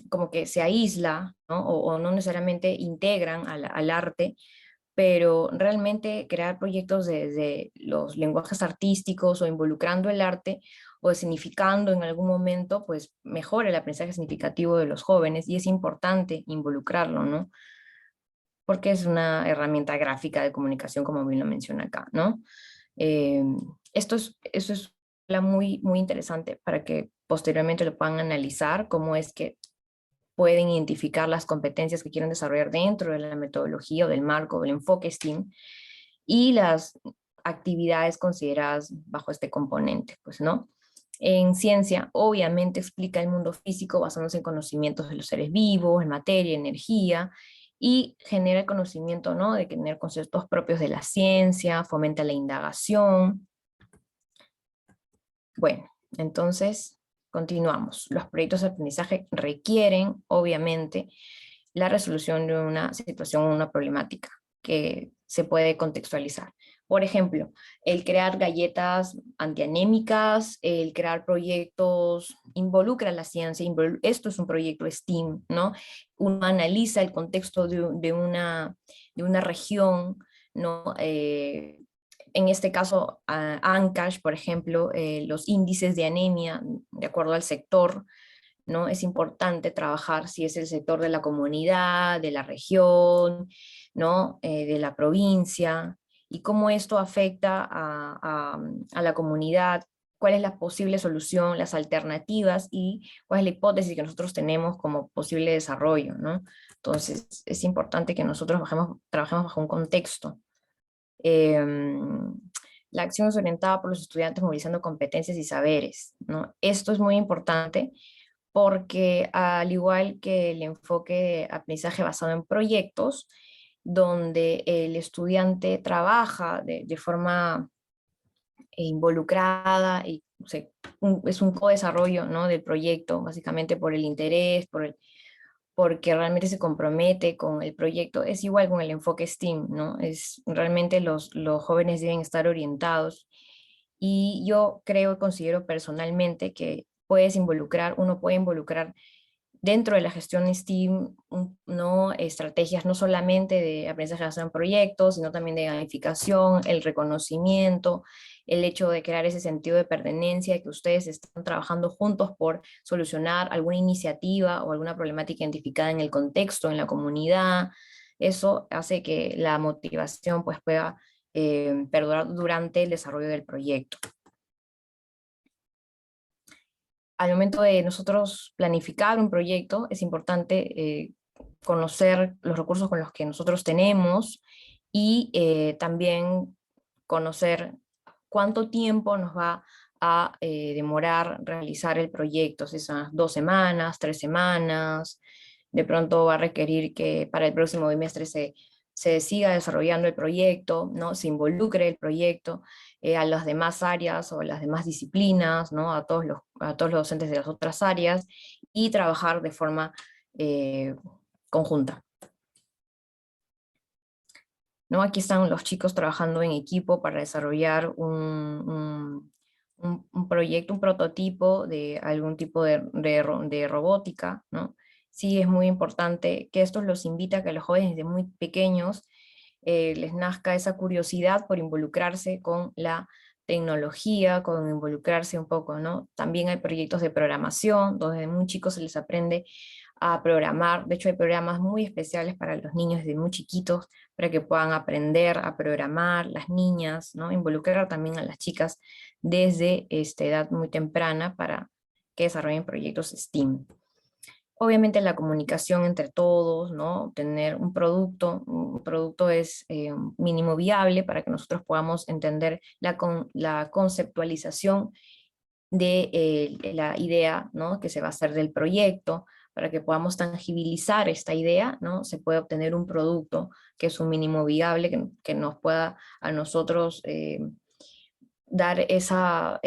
como que se aísla, ¿no? O no necesariamente integran al arte, pero realmente crear proyectos de los lenguajes artísticos o involucrando el arte o significando en algún momento, pues mejora el aprendizaje significativo de los jóvenes, y es importante involucrarlo, ¿no? Porque es una herramienta gráfica de comunicación, como bien lo menciona acá, ¿no? Eh, eso es muy, muy interesante para que posteriormente lo puedan analizar, cómo es que pueden identificar las competencias que quieren desarrollar dentro de la metodología o del marco del enfoque STEAM, y las actividades consideradas bajo este componente, pues, ¿no? En ciencia, obviamente, explica el mundo físico basándose en conocimientos de los seres vivos, en materia, energía, y genera el conocimiento, ¿no? De tener conceptos propios de la ciencia, fomenta la indagación. Bueno, entonces, continuamos. Los proyectos de aprendizaje requieren, obviamente, la resolución de una situación o una problemática que se puede contextualizar. Por ejemplo, el crear galletas antianémicas, el crear proyectos, involucra la ciencia, esto es un proyecto STEAM, ¿no? Uno analiza el contexto de una región, ¿no? En este caso, ANCASH, por ejemplo, los índices de anemia, de acuerdo al sector, ¿no? Es importante trabajar si es el sector de la comunidad, de la región, ¿no? De la provincia, y cómo esto afecta a la comunidad, cuál es la posible solución, las alternativas, y cuál es la hipótesis que nosotros tenemos como posible desarrollo, ¿no? Entonces, es importante que nosotros trabajemos bajo un contexto. La acción es orientada por los estudiantes movilizando competencias y saberes, ¿no? Esto es muy importante porque, al igual que el enfoque de aprendizaje basado en proyectos, donde el estudiante trabaja de forma involucrada, y o sea, es un co-desarrollo, ¿no? Del proyecto, básicamente por el interés, porque realmente se compromete con el proyecto. Es igual con el enfoque STEAM, ¿no? Realmente los jóvenes deben estar orientados, y yo creo y considero personalmente que uno puede involucrar dentro de la gestión STEAM, ¿no? Estrategias no solamente de aprendizaje basado en proyectos, sino también de gamificación, el reconocimiento, el hecho de crear ese sentido de pertenencia, de que ustedes están trabajando juntos por solucionar alguna iniciativa o alguna problemática identificada en el contexto, en la comunidad. Eso hace que la motivación pues pueda perdurar durante el desarrollo del proyecto. Al momento de nosotros planificar un proyecto, es importante conocer los recursos con los que nosotros tenemos, y también conocer cuánto tiempo nos va a demorar realizar el proyecto, si son 2 semanas, 3 semanas. De pronto va a requerir que para el próximo bimestre se siga desarrollando el proyecto, ¿no? Se involucre el proyecto a las demás áreas o las demás disciplinas, ¿no? A todos los docentes de las otras áreas, y trabajar de forma conjunta, ¿no? Aquí están los chicos trabajando en equipo para desarrollar un proyecto, un prototipo de algún tipo de robótica, ¿no? Sí, es muy importante que esto los invita a que los jóvenes desde muy pequeños les nazca esa curiosidad por involucrarse con la tecnología, con involucrarse un poco, ¿no? También hay proyectos de programación, donde muy chicos se les aprende a programar. De hecho, hay programas muy especiales para los niños desde muy chiquitos, para que puedan aprender a programar, las niñas, ¿no? Involucrar también a las chicas desde esta edad muy temprana para que desarrollen proyectos STEAM. Obviamente la comunicación entre todos, ¿no? Tener un producto es mínimo viable para que nosotros podamos entender la conceptualización de la idea, ¿no? Que se va a hacer del proyecto, para que podamos tangibilizar esta idea, ¿no? Se puede obtener un producto que es un mínimo viable, que nos pueda a nosotros dar esa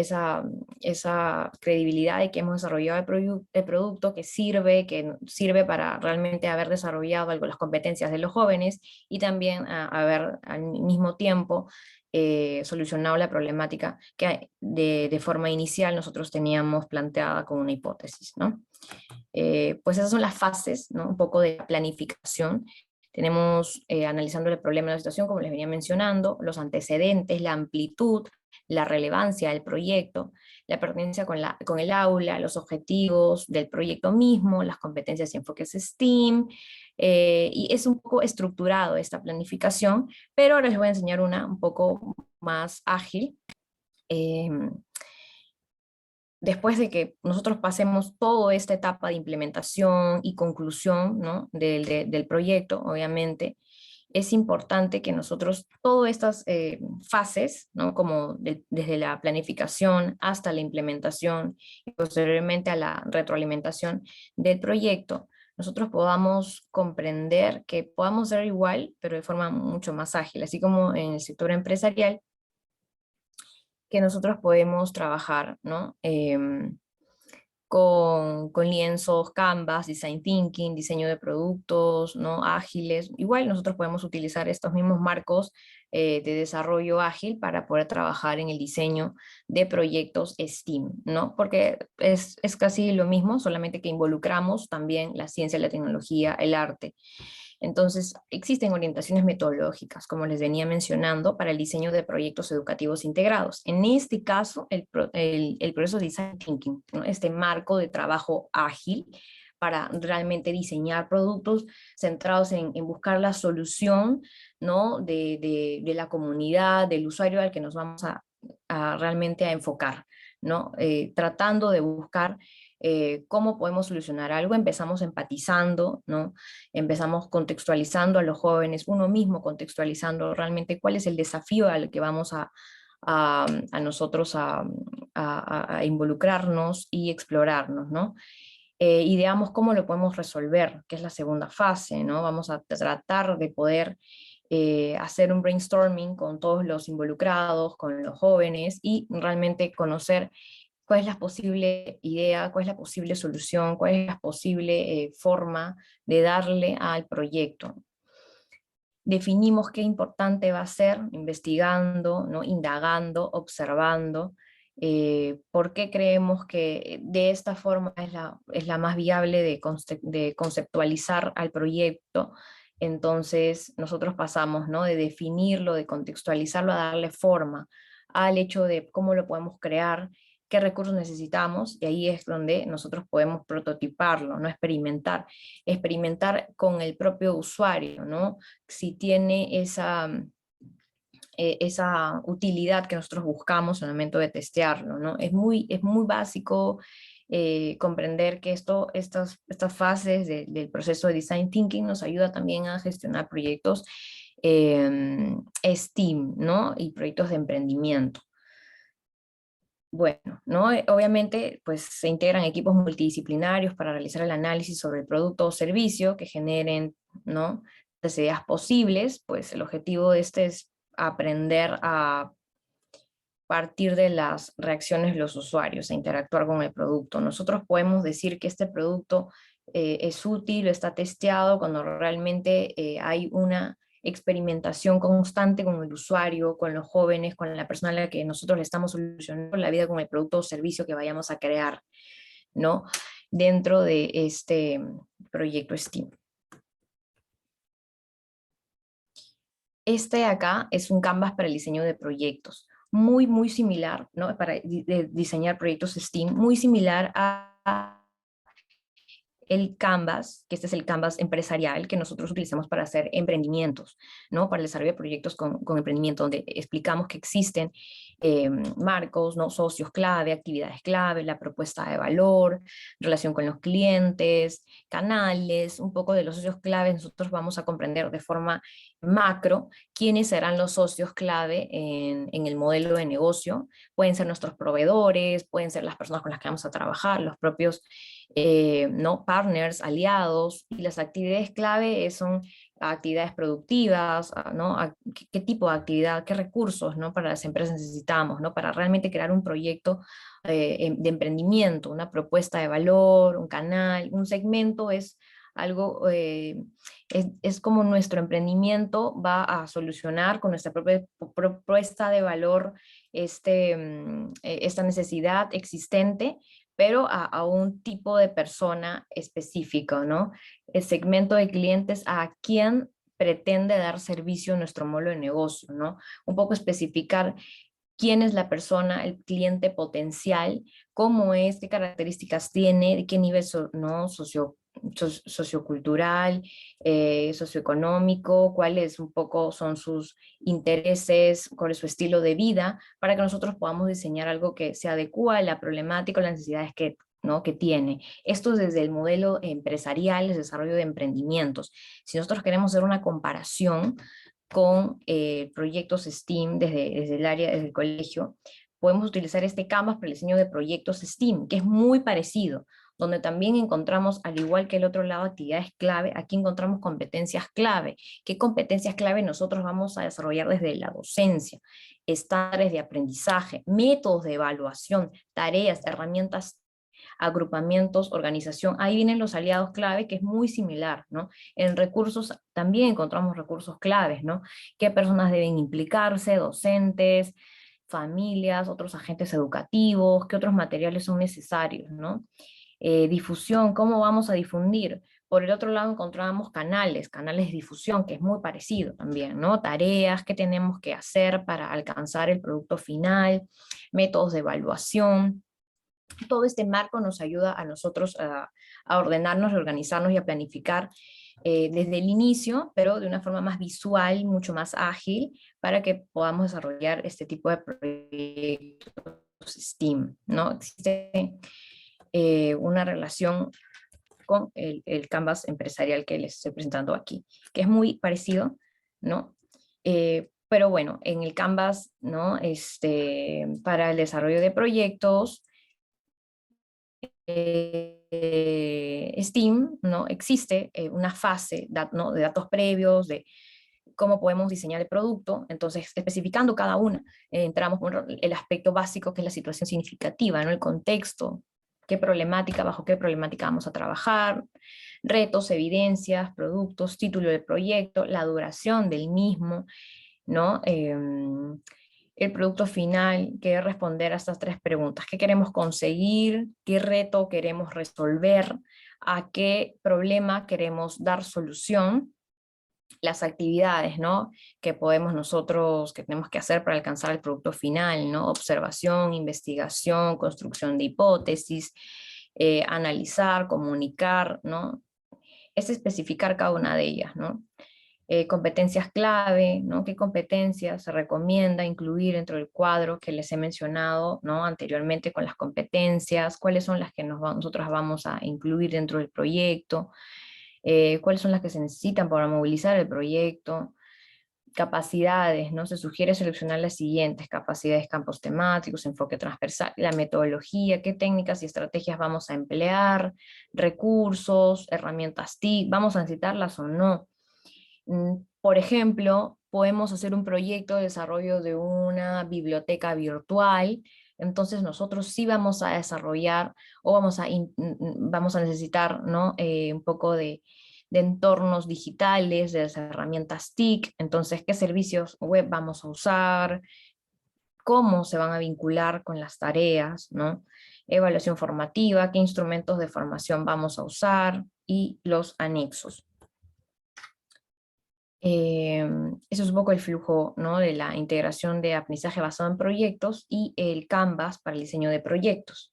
credibilidad de que hemos desarrollado el producto que sirve para realmente haber desarrollado algo, las competencias de los jóvenes, y también haber al mismo tiempo solucionado la problemática que de forma inicial nosotros teníamos planteada con una hipótesis, ¿no? Pues esas son las fases, ¿no? Un poco de planificación. Tenemos, analizando el problema de la situación, como les venía mencionando, los antecedentes, la amplitud, la relevancia del proyecto, la pertenencia con el aula, los objetivos del proyecto mismo, las competencias y enfoques STEAM, y es un poco estructurado esta planificación, pero ahora les voy a enseñar una un poco más ágil. Después de que nosotros pasemos toda esta etapa de implementación y conclusión, ¿no? del proyecto, obviamente, es importante que nosotros todas estas fases, ¿no? Como desde la planificación hasta la implementación y posteriormente a la retroalimentación del proyecto, nosotros podamos comprender que podamos ser igual, pero de forma mucho más ágil, así como en el sector empresarial, que nosotros podemos trabajar, ¿no? Con lienzos, Canvas, Design Thinking, diseño de productos, ¿no? Ágiles. Igual nosotros podemos utilizar estos mismos marcos de desarrollo ágil para poder trabajar en el diseño de proyectos STEAM, ¿no? Porque es casi lo mismo, solamente que involucramos también la ciencia, la tecnología, el arte. Entonces, existen orientaciones metodológicas, como les venía mencionando, para el diseño de proyectos educativos integrados. En este caso, el proceso de Design Thinking, ¿no? Este marco de trabajo ágil para realmente diseñar productos centrados en buscar la solución, ¿no? de la comunidad, del usuario al que nos vamos realmente a enfocar, ¿no? Tratando de buscar cómo podemos solucionar algo. Empezamos empatizando, ¿no? Empezamos contextualizando a los jóvenes, uno mismo contextualizando realmente cuál es el desafío al que vamos a nosotros a involucrarnos y explorarnos, ¿no? Ideamos cómo lo podemos resolver, que es la segunda fase, ¿no? Vamos a tratar de poder hacer un brainstorming con todos los involucrados, con los jóvenes, y realmente conocer cuál es la posible idea, cuál es la posible solución, cuál es la posible forma de darle al proyecto. Definimos qué importante va a ser, investigando, ¿no? Indagando, observando, por qué creemos que de esta forma es la más viable de conceptualizar al proyecto. Entonces nosotros pasamos, ¿no? De definirlo, de contextualizarlo, a darle forma al hecho de cómo lo podemos crear, qué recursos necesitamos, y ahí es donde nosotros podemos prototiparlo, ¿no? Experimentar con el propio usuario, ¿no? Si tiene esa utilidad que nosotros buscamos en el momento de testearlo, ¿no? Es muy básico comprender que estas fases del proceso de Design Thinking nos ayuda también a gestionar proyectos STEAM, ¿no? Y proyectos de emprendimiento. Bueno, ¿no? Obviamente, pues se integran equipos multidisciplinarios para realizar el análisis sobre el producto o servicio que generen, ¿no? Las ideas posibles. Pues el objetivo de este es aprender a partir de las reacciones de los usuarios, a interactuar con el producto. Nosotros podemos decir que este producto es útil, está testeado, cuando realmente hay una experimentación constante con el usuario, con los jóvenes, con la persona a la que nosotros le estamos solucionando la vida con el producto o servicio que vayamos a crear, ¿no? Dentro de este proyecto STEAM. Este de acá es un Canvas para el diseño de proyectos, muy similar, ¿no? Para diseñar proyectos STEAM, muy similar a el Canvas, que este es el Canvas empresarial que nosotros utilizamos para hacer emprendimientos, ¿no? Para el desarrollo de proyectos con emprendimiento, donde explicamos que existen marcos, ¿no? Socios clave, actividades clave, la propuesta de valor, relación con los clientes, canales, un poco de los socios clave. Nosotros vamos a comprender de forma macro quiénes serán los socios clave en el modelo de negocio. Pueden ser nuestros proveedores, pueden ser las personas con las que vamos a trabajar, los propios ¿no? partners, aliados, y las actividades clave son actividades productivas, ¿no? ¿Qué tipo de actividad, qué recursos, ¿no? para las empresas necesitamos, ¿no? para realmente crear un proyecto de emprendimiento, una propuesta de valor, un canal, un segmento es algo, es como nuestro emprendimiento va a solucionar con nuestra propia propuesta de valor esta necesidad existente, pero a un tipo de persona específico, ¿no? El segmento de clientes a quien pretende dar servicio nuestro modelo de negocio, ¿no? Un poco especificar quién es la persona, el cliente potencial, cómo es, qué características tiene, de qué nivel ¿no? Sociocultural, socioeconómico, cuáles un poco son sus intereses, cuál es su estilo de vida, para que nosotros podamos diseñar algo que se adecua a la problemática o las necesidades ¿no? que tiene. Esto es desde el modelo empresarial, el desarrollo de emprendimientos. Si nosotros queremos hacer una comparación con proyectos STEAM desde el área, desde el colegio, podemos utilizar este Canvas para el diseño de proyectos STEAM, que es muy parecido, donde también encontramos, al igual que el otro lado, actividades clave, aquí encontramos competencias clave. ¿Qué competencias clave nosotros vamos a desarrollar desde la docencia? Estándares de aprendizaje, métodos de evaluación, tareas, herramientas, agrupamientos, organización. Ahí vienen los aliados clave, que es muy similar, ¿no? En recursos también encontramos recursos claves, ¿no? ¿Qué personas deben implicarse? Docentes, familias, otros agentes educativos, qué otros materiales son necesarios, ¿no? Difusión, ¿cómo vamos a difundir? Por el otro lado encontramos canales de difusión, que es muy parecido también, ¿no? Tareas, qué tenemos que hacer para alcanzar el producto final, métodos de evaluación. Todo este marco nos ayuda a nosotros a ordenarnos, reorganizarnos y a planificar desde el inicio, pero de una forma más visual, mucho más ágil, para que podamos desarrollar este tipo de proyectos STEAM, ¿no? Existe una relación con el Canvas empresarial que les estoy presentando aquí, que es muy parecido, ¿no? Pero bueno, en el Canvas, ¿no? Para el desarrollo de proyectos, STEAM, ¿no? Existe una fase ¿no? de datos previos, de cómo podemos diseñar el producto. Entonces, especificando cada una, entramos por el aspecto básico, que es la situación significativa, ¿no? El contexto, bajo qué problemática vamos a trabajar, retos, evidencias, productos, título del proyecto, la duración del mismo, ¿no? El producto final, que es responder a estas tres preguntas. ¿Qué queremos conseguir? ¿Qué reto queremos resolver? ¿A qué problema queremos dar solución? Las actividades, ¿no? Que tenemos que hacer para alcanzar el producto final, ¿no? Observación, investigación, construcción de hipótesis, analizar, comunicar, ¿no? Es especificar cada una de ellas, ¿no? Competencias clave, ¿no? ¿Qué competencias se recomienda incluir dentro del cuadro que les he mencionado, ¿no? anteriormente con las competencias? ¿Cuáles son las que nosotros vamos a incluir dentro del proyecto? ¿Cuáles son las que se necesitan para movilizar el proyecto? Capacidades, ¿no? Se sugiere seleccionar las siguientes: capacidades, campos temáticos, enfoque transversal, la metodología, qué técnicas y estrategias vamos a emplear, recursos, herramientas TIC, ¿vamos a necesitarlas o no? Por ejemplo, podemos hacer un proyecto de desarrollo de una biblioteca virtual. Entonces nosotros sí vamos a desarrollar o vamos a necesitar, ¿no? Un poco de entornos digitales, de las herramientas TIC. Entonces, ¿qué servicios web vamos a usar? ¿Cómo se van a vincular con las tareas, ¿no? Evaluación formativa, qué instrumentos de formación vamos a usar y los anexos. Eso es un poco el flujo, ¿no? de la integración de aprendizaje basado en proyectos y el Canvas para el diseño de proyectos.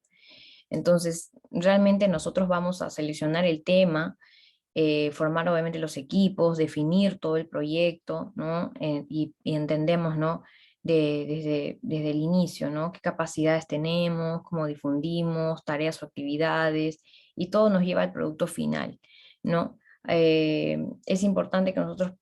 Entonces, realmente nosotros vamos a seleccionar el tema, formar obviamente los equipos, definir todo el proyecto, ¿no? Y entendemos, ¿no? Desde el inicio, ¿no? Qué capacidades tenemos, cómo difundimos, tareas o actividades, y todo nos lleva al producto final, ¿no? Es importante que nosotros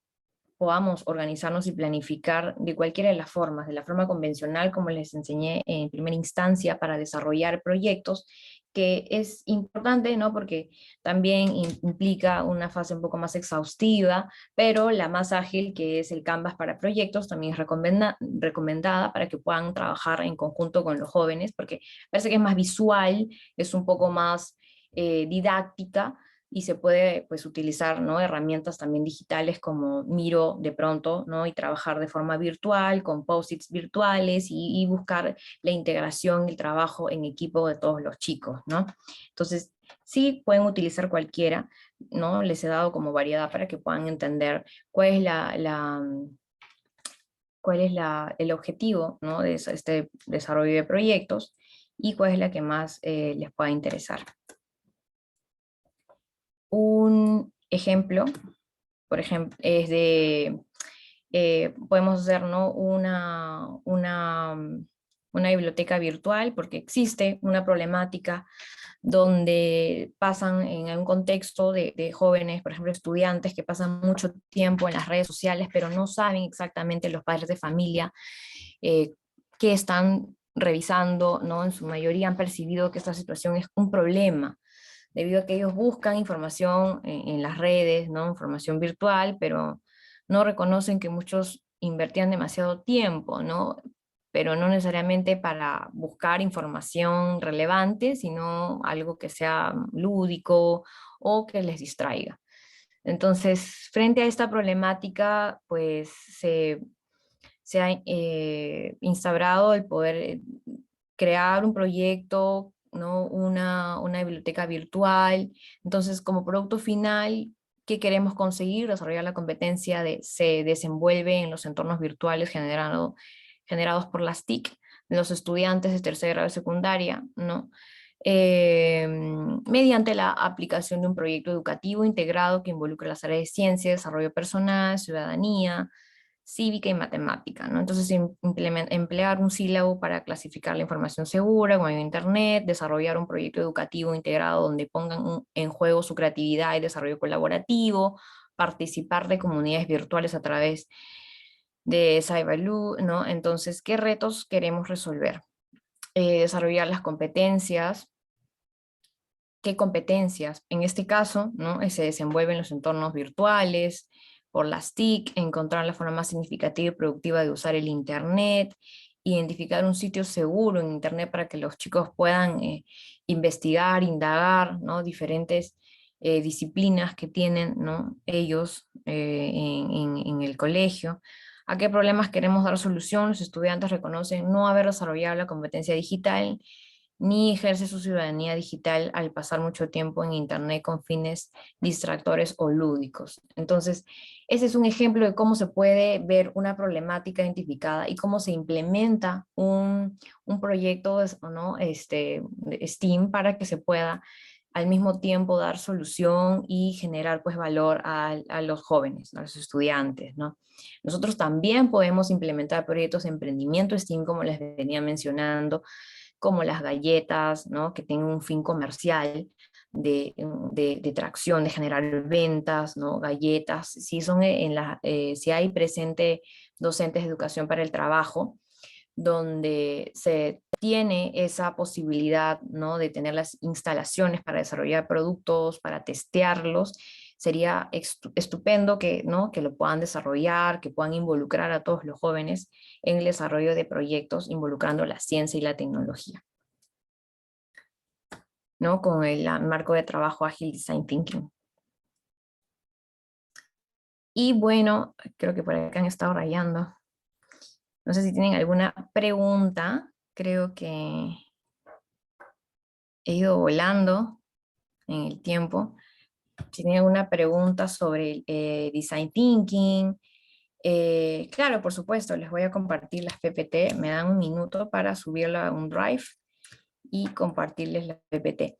podamos organizarnos y planificar de cualquiera de las formas, de la forma convencional, como les enseñé en primera instancia, para desarrollar proyectos, que es importante, ¿no? Porque también implica una fase un poco más exhaustiva, pero la más ágil, que es el Canvas para proyectos, también es recomendada para que puedan trabajar en conjunto con los jóvenes, porque parece que es más visual, es un poco más didáctica, y se puede pues utilizar, ¿no? Herramientas también digitales como Miro de pronto, ¿no? Y trabajar de forma virtual, con post-its virtuales, y buscar la integración y el trabajo en equipo de todos los chicos, ¿no? Entonces, sí pueden utilizar cualquiera, ¿no? Les he dado como variedad para que puedan entender cuál es el objetivo, ¿no? De este desarrollo de proyectos, y cuál es la que más les pueda interesar. Un ejemplo, por ejemplo, es podemos hacer, ¿no? Una biblioteca virtual, porque existe una problemática donde pasan en un contexto de jóvenes, por ejemplo, estudiantes que pasan mucho tiempo en las redes sociales, pero no saben exactamente los padres de familia qué están revisando, ¿no? En su mayoría han percibido que esta situación es un problema, debido a que ellos buscan información en las redes, ¿no? Información virtual, pero no reconocen que muchos invertían demasiado tiempo, ¿no? Pero no necesariamente para buscar información relevante, sino algo que sea lúdico o que les distraiga. Entonces, frente a esta problemática, pues se ha instaurado el poder crear un proyecto, ¿no? Una biblioteca virtual. Entonces, como producto final, ¿qué queremos conseguir? Desarrollar la competencia se desenvuelve en los entornos virtuales generados por las TIC, de los estudiantes de tercer grado de secundaria, ¿no? Mediante la aplicación de un proyecto educativo integrado que involucra las áreas de ciencia, desarrollo personal, ciudadanía, cívica y matemática, ¿no? Entonces, emplear un sílabo para clasificar la información segura, como en Internet, desarrollar un proyecto educativo integrado donde pongan en juego su creatividad y desarrollo colaborativo, participar de comunidades virtuales a través de Cyberloo, ¿no? Entonces, ¿qué retos queremos resolver? Desarrollar las competencias. ¿Qué competencias? En este caso, ¿no? Se desenvuelven en los entornos virtuales, por las TIC, encontrar la forma más significativa y productiva de usar el Internet, identificar un sitio seguro en Internet para que los chicos puedan investigar, indagar, ¿no? Diferentes disciplinas que tienen, ¿no? Ellos en el colegio. ¿A qué problemas queremos dar solución? Los estudiantes reconocen no haber desarrollado la competencia digital, ni ejerce su ciudadanía digital al pasar mucho tiempo en Internet con fines distractores o lúdicos. Entonces, ese es un ejemplo de cómo se puede ver una problemática identificada y cómo se implementa un proyecto, ¿no? De STEAM, para que se pueda al mismo tiempo dar solución y generar pues valor a los jóvenes, a los estudiantes, ¿no? Nosotros también podemos implementar proyectos de emprendimiento STEAM, como les venía mencionando, como las galletas, ¿no? Que tienen un fin comercial de tracción, de generar ventas, ¿no? Galletas, si, si hay presente docentes de educación para el trabajo, donde se tiene esa posibilidad, ¿no? De tener las instalaciones para desarrollar productos, para testearlos, sería estupendo que, ¿no? Que lo puedan desarrollar, que puedan involucrar a todos los jóvenes en el desarrollo de proyectos involucrando la ciencia y la tecnología, ¿no? Con el marco de trabajo Agile Design Thinking. Y bueno, creo que por acá han estado rayando. No sé si tienen alguna pregunta. Creo que he ido volando en el tiempo. Si tienen alguna pregunta sobre Design Thinking, claro, por supuesto, les voy a compartir las PPT. Me dan un minuto para subirla a un Drive y compartirles la PPT.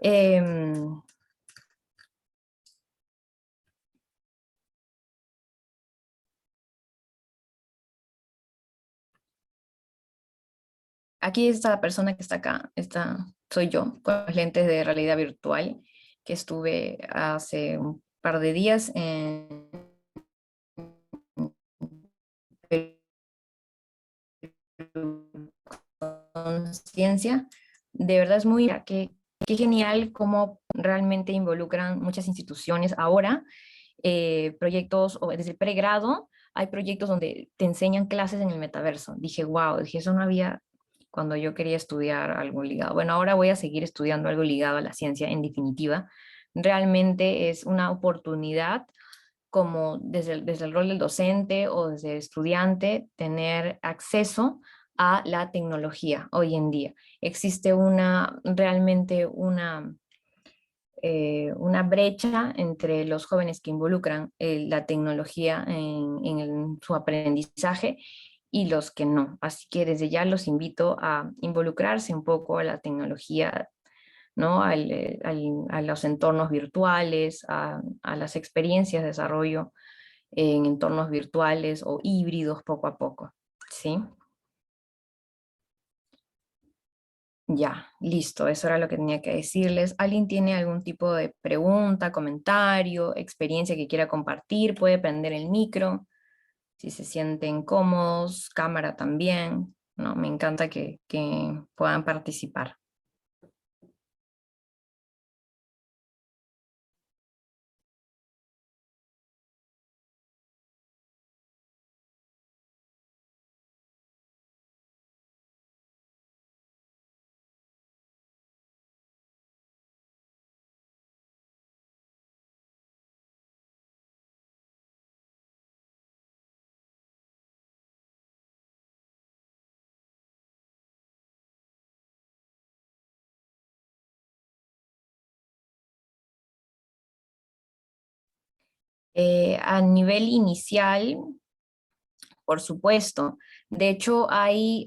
Em, Aquí está la persona que está acá, soy yo, con los lentes de realidad virtual, que estuve hace un par de días en ciencia. De verdad es muy, qué genial cómo realmente involucran muchas instituciones ahora, proyectos, o desde el pregrado, hay proyectos donde te enseñan clases en el metaverso. Dije, wow, dije, eso no había cuando yo quería estudiar algo ligado. Bueno, ahora voy a seguir estudiando algo ligado a la ciencia, en definitiva. Realmente es una oportunidad, como desde el rol del docente o desde el estudiante, tener acceso a la tecnología hoy en día. Existe realmente una brecha entre los jóvenes que involucran la tecnología en su aprendizaje y los que no. Así que desde ya los invito a involucrarse un poco a la tecnología, ¿no? A los entornos virtuales, a las experiencias de desarrollo en entornos virtuales o híbridos poco a poco, ¿sí? Ya, listo, eso era lo que tenía que decirles. ¿Alguien tiene algún tipo de pregunta, comentario, experiencia que quiera compartir? Puede prender el micro, si se sienten cómodos, cámara también, ¿no? Me encanta que puedan participar. A nivel inicial, por supuesto. De hecho, hay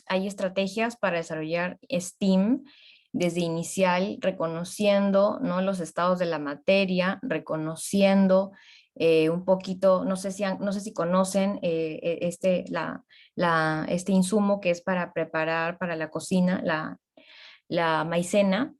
estrategias para desarrollar STEAM desde inicial, reconociendo, ¿no?, los estados de la materia, reconociendo un poquito, no sé si conocen este insumo que es para preparar para la cocina, la maicena,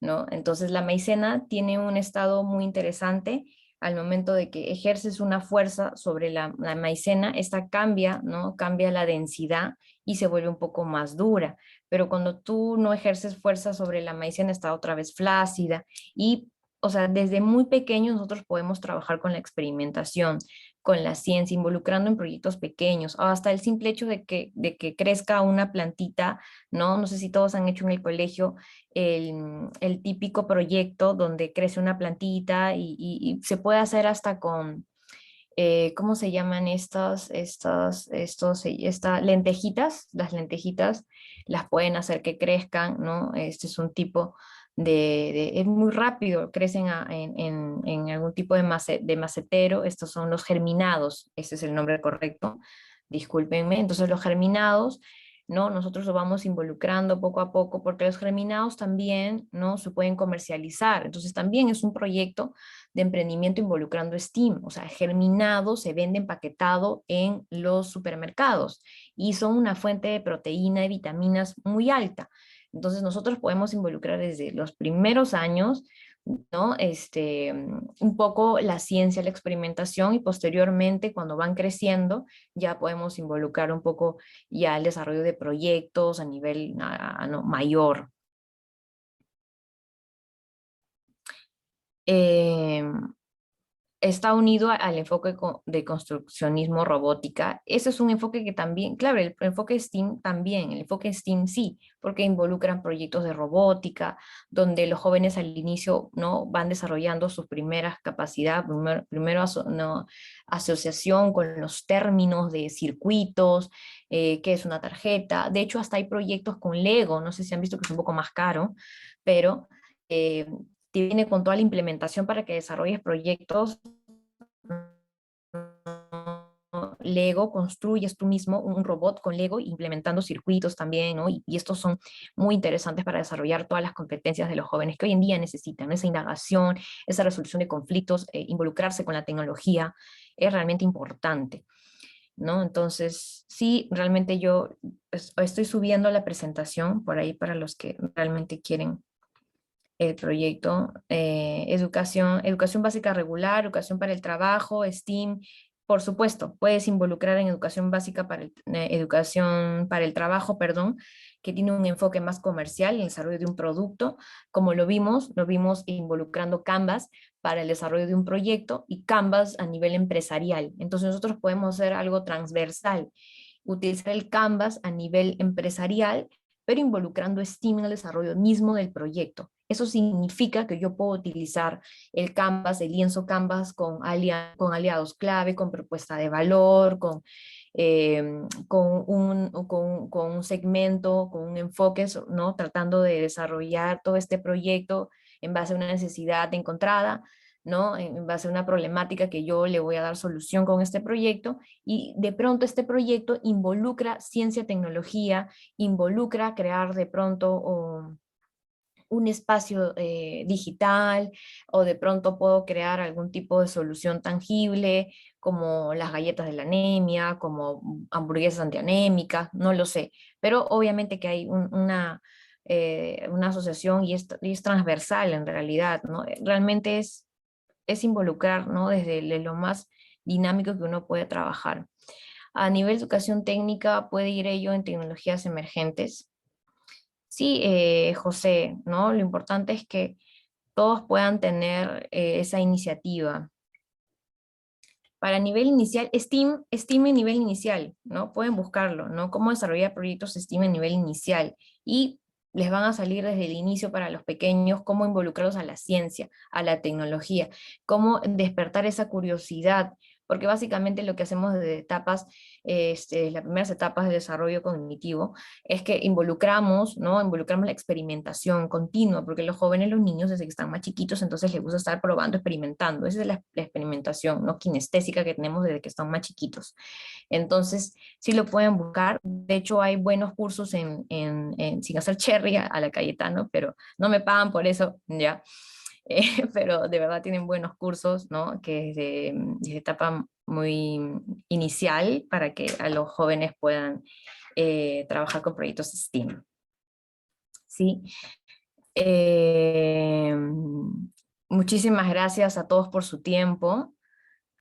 ¿no? Entonces la maicena tiene un estado muy interesante al momento de que ejerces una fuerza sobre la maicena. Esta cambia, ¿no? Cambia la densidad y se vuelve un poco más dura, pero cuando tú no ejerces fuerza sobre la maicena está otra vez flácida y, o sea, desde muy pequeños nosotros podemos trabajar con la experimentación, con la ciencia, involucrando en proyectos pequeños, o hasta el simple hecho de que crezca una plantita, ¿no? No sé si todos han hecho en el colegio el típico proyecto donde crece una plantita y se puede hacer hasta con, ¿cómo se llaman lentejitas? Las lentejitas las pueden hacer que crezcan, ¿no? Este es un tipo es muy rápido, crecen en algún tipo de macetero. Estos son los germinados, ese es el nombre correcto, discúlpenme. Entonces los germinados, ¿no? Nosotros lo vamos involucrando poco a poco, porque los germinados también, ¿no?, se pueden comercializar. Entonces también es un proyecto de emprendimiento involucrando STEAM. O sea, germinado se vende empaquetado en los supermercados y son una fuente de proteína y vitaminas muy alta. Entonces nosotros podemos involucrar desde los primeros años, ¿no? Un poco la ciencia, la experimentación, y posteriormente, cuando van creciendo, ya podemos involucrar un poco ya el desarrollo de proyectos a nivel no, mayor. Está unido al enfoque de construccionismo robótica. Ese es un enfoque que también, claro, el enfoque STEAM también, el enfoque STEAM sí, porque involucran proyectos de robótica, donde los jóvenes al inicio, ¿no?, van desarrollando sus primeras capacidades, primero no, asociación con los términos de circuitos, qué es una tarjeta. De hecho, hasta hay proyectos con Lego, no sé si han visto que es un poco más caro, pero eh, te viene con toda la implementación para que desarrolles proyectos Lego, construyes tú mismo un robot con Lego, implementando circuitos también, ¿no? Y estos son muy interesantes para desarrollar todas las competencias de los jóvenes que hoy en día necesitan, ¿no? Esa indagación, esa resolución de conflictos, involucrarse con la tecnología, es realmente importante, ¿no? Entonces, sí, realmente yo estoy subiendo la presentación por ahí para los que realmente quieren el proyecto. Educación básica regular, educación para el trabajo, STEAM. Por supuesto, puedes involucrar en educación básica educación para el trabajo, perdón, que tiene un enfoque más comercial, el desarrollo de un producto, como lo vimos involucrando Canvas para el desarrollo de un proyecto y Canvas a nivel empresarial. Entonces nosotros podemos hacer algo transversal, utilizar el Canvas a nivel empresarial, pero involucrando STEAM en el desarrollo mismo del proyecto. Eso significa que yo puedo utilizar el Canvas, el lienzo Canvas con aliados clave, con propuesta de valor, con un segmento, con un enfoque, ¿no? Tratando de desarrollar todo este proyecto en base a una necesidad encontrada, ¿no? En base a una problemática que yo le voy a dar solución con este proyecto, y de pronto este proyecto involucra ciencia, tecnología, involucra crear de pronto un espacio digital, o de pronto puedo crear algún tipo de solución tangible, como las galletas de la anemia, como hamburguesas antianémicas, no lo sé, pero obviamente que hay una asociación y es transversal en realidad, ¿no? Realmente es involucrar, ¿no? Desde lo más dinámico que uno puede trabajar. A nivel de educación técnica puede ir ello en tecnologías emergentes. Sí, José, ¿no? Lo importante es que todos puedan tener esa iniciativa. Para nivel inicial, STEAM en nivel inicial, ¿no? Pueden buscarlo, ¿no? Cómo desarrollar proyectos STEAM en nivel inicial. Y les van a salir desde el inicio para los pequeños, cómo involucrarlos a la ciencia, a la tecnología, cómo despertar esa curiosidad, porque básicamente lo que hacemos desde las primeras etapas de desarrollo cognitivo, es que involucramos, ¿no? Involucramos la experimentación continua, porque los jóvenes, los niños, desde que están más chiquitos, entonces les gusta estar probando, experimentando. Esa es la experimentación, ¿no? Kinestésica que tenemos desde que están más chiquitos. Entonces, sí lo pueden buscar. De hecho, hay buenos cursos sin hacer cherry a la Cayetano, pero no me pagan por eso, ya. Pero de verdad tienen buenos cursos, ¿no? Que desde etapa muy inicial, para que a los jóvenes puedan trabajar con proyectos STEAM. ¿Sí? Muchísimas gracias a todos por su tiempo,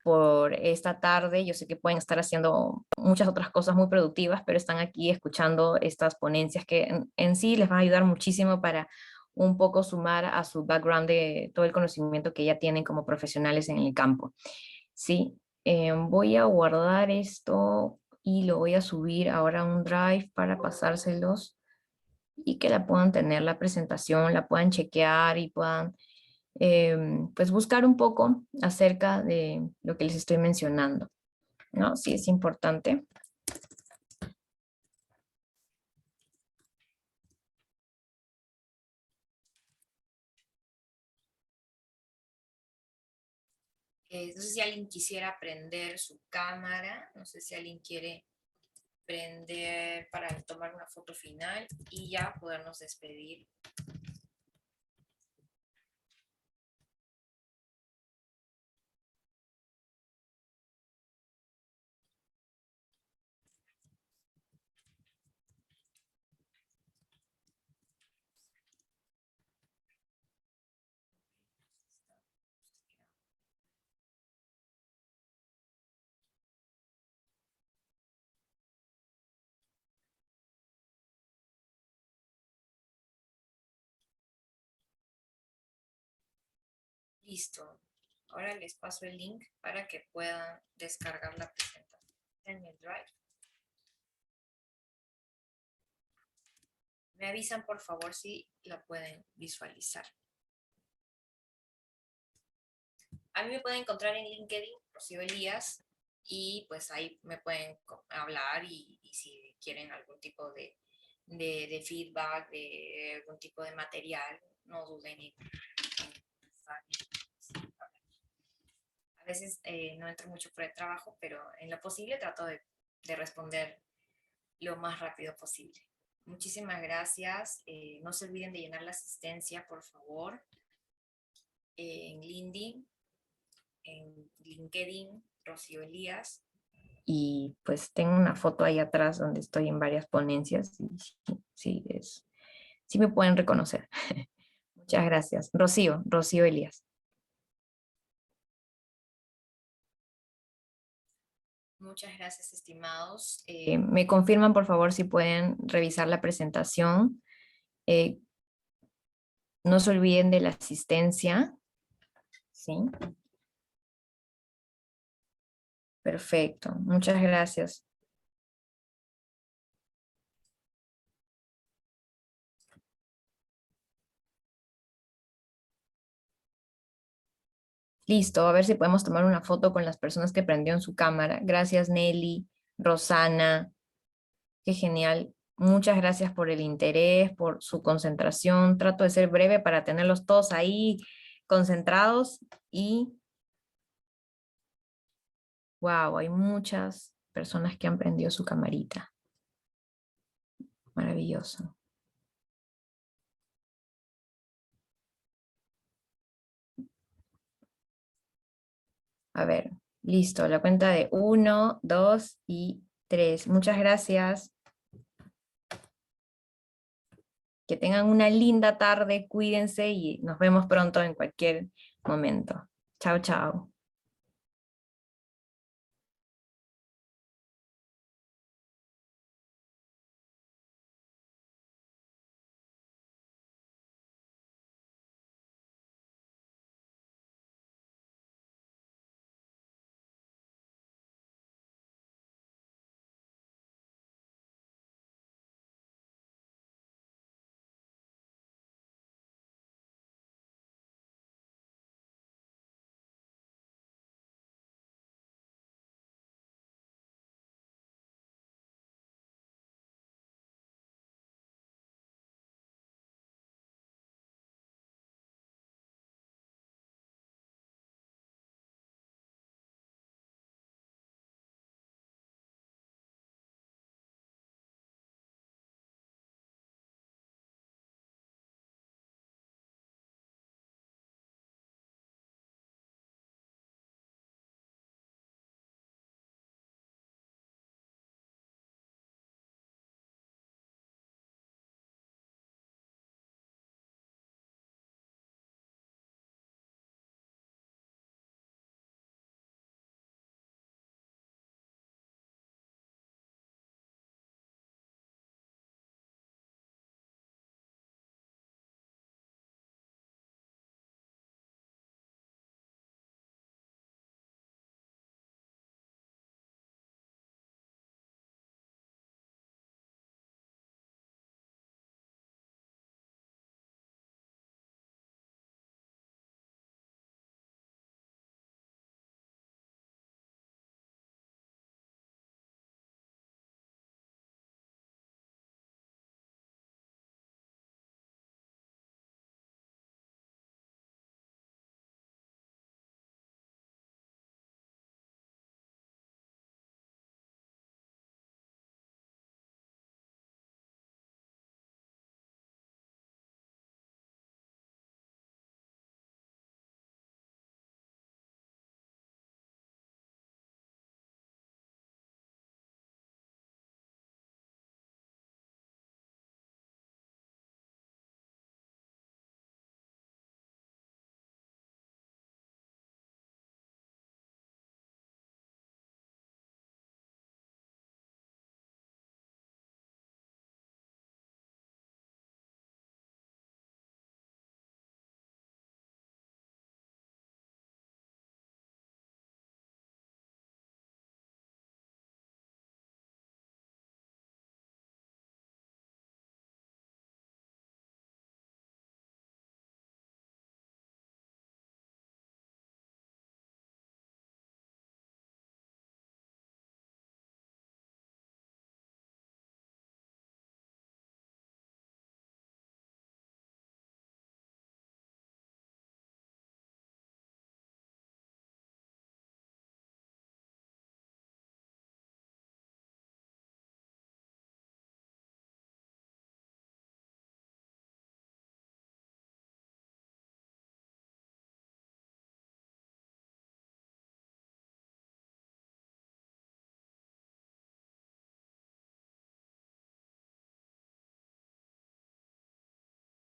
por esta tarde. Yo sé que pueden estar haciendo muchas otras cosas muy productivas, pero están aquí escuchando estas ponencias que en sí les van a ayudar muchísimo para un poco sumar a su background de todo el conocimiento que ya tienen como profesionales en el campo. Sí, voy a guardar esto y lo voy a subir ahora a un Drive para pasárselos y que la puedan tener la presentación, la puedan chequear y puedan pues buscar un poco acerca de lo que les estoy mencionando, ¿no? Sí, es importante. No sé si alguien quisiera prender su cámara, no sé si alguien quiere prender para tomar una foto final y ya podernos despedir. Listo. Ahora les paso el link para que puedan descargar la presentación en el Drive. Me avisan por favor si la pueden visualizar. A mí me pueden encontrar en LinkedIn, Rocío Elías, y pues ahí me pueden hablar y si quieren algún tipo de feedback, de algún tipo de material, no duden en a ver veces no entro mucho por el trabajo, pero en lo posible trato de responder lo más rápido posible. Muchísimas gracias. No se olviden de llenar la asistencia, por favor. En LinkedIn, Rocío Elías. Y pues tengo una foto ahí atrás donde estoy en varias ponencias. Y sí me pueden reconocer. Muchas gracias. Rocío Elías. Muchas gracias, estimados. Me confirman, por favor, si pueden revisar la presentación. No se olviden de la asistencia. ¿Sí? Perfecto. Muchas gracias. Listo, a ver si podemos tomar una foto con las personas que prendieron su cámara. Gracias, Nelly, Rosana. Qué genial. Muchas gracias por el interés, por su concentración. Trato de ser breve para tenerlos todos ahí concentrados y... Wow, hay muchas personas que han prendido su camarita. Maravilloso. A ver, listo. La cuenta de 1, 2 y 3. Muchas gracias. Que tengan una linda tarde, cuídense y nos vemos pronto en cualquier momento. Chao, chao.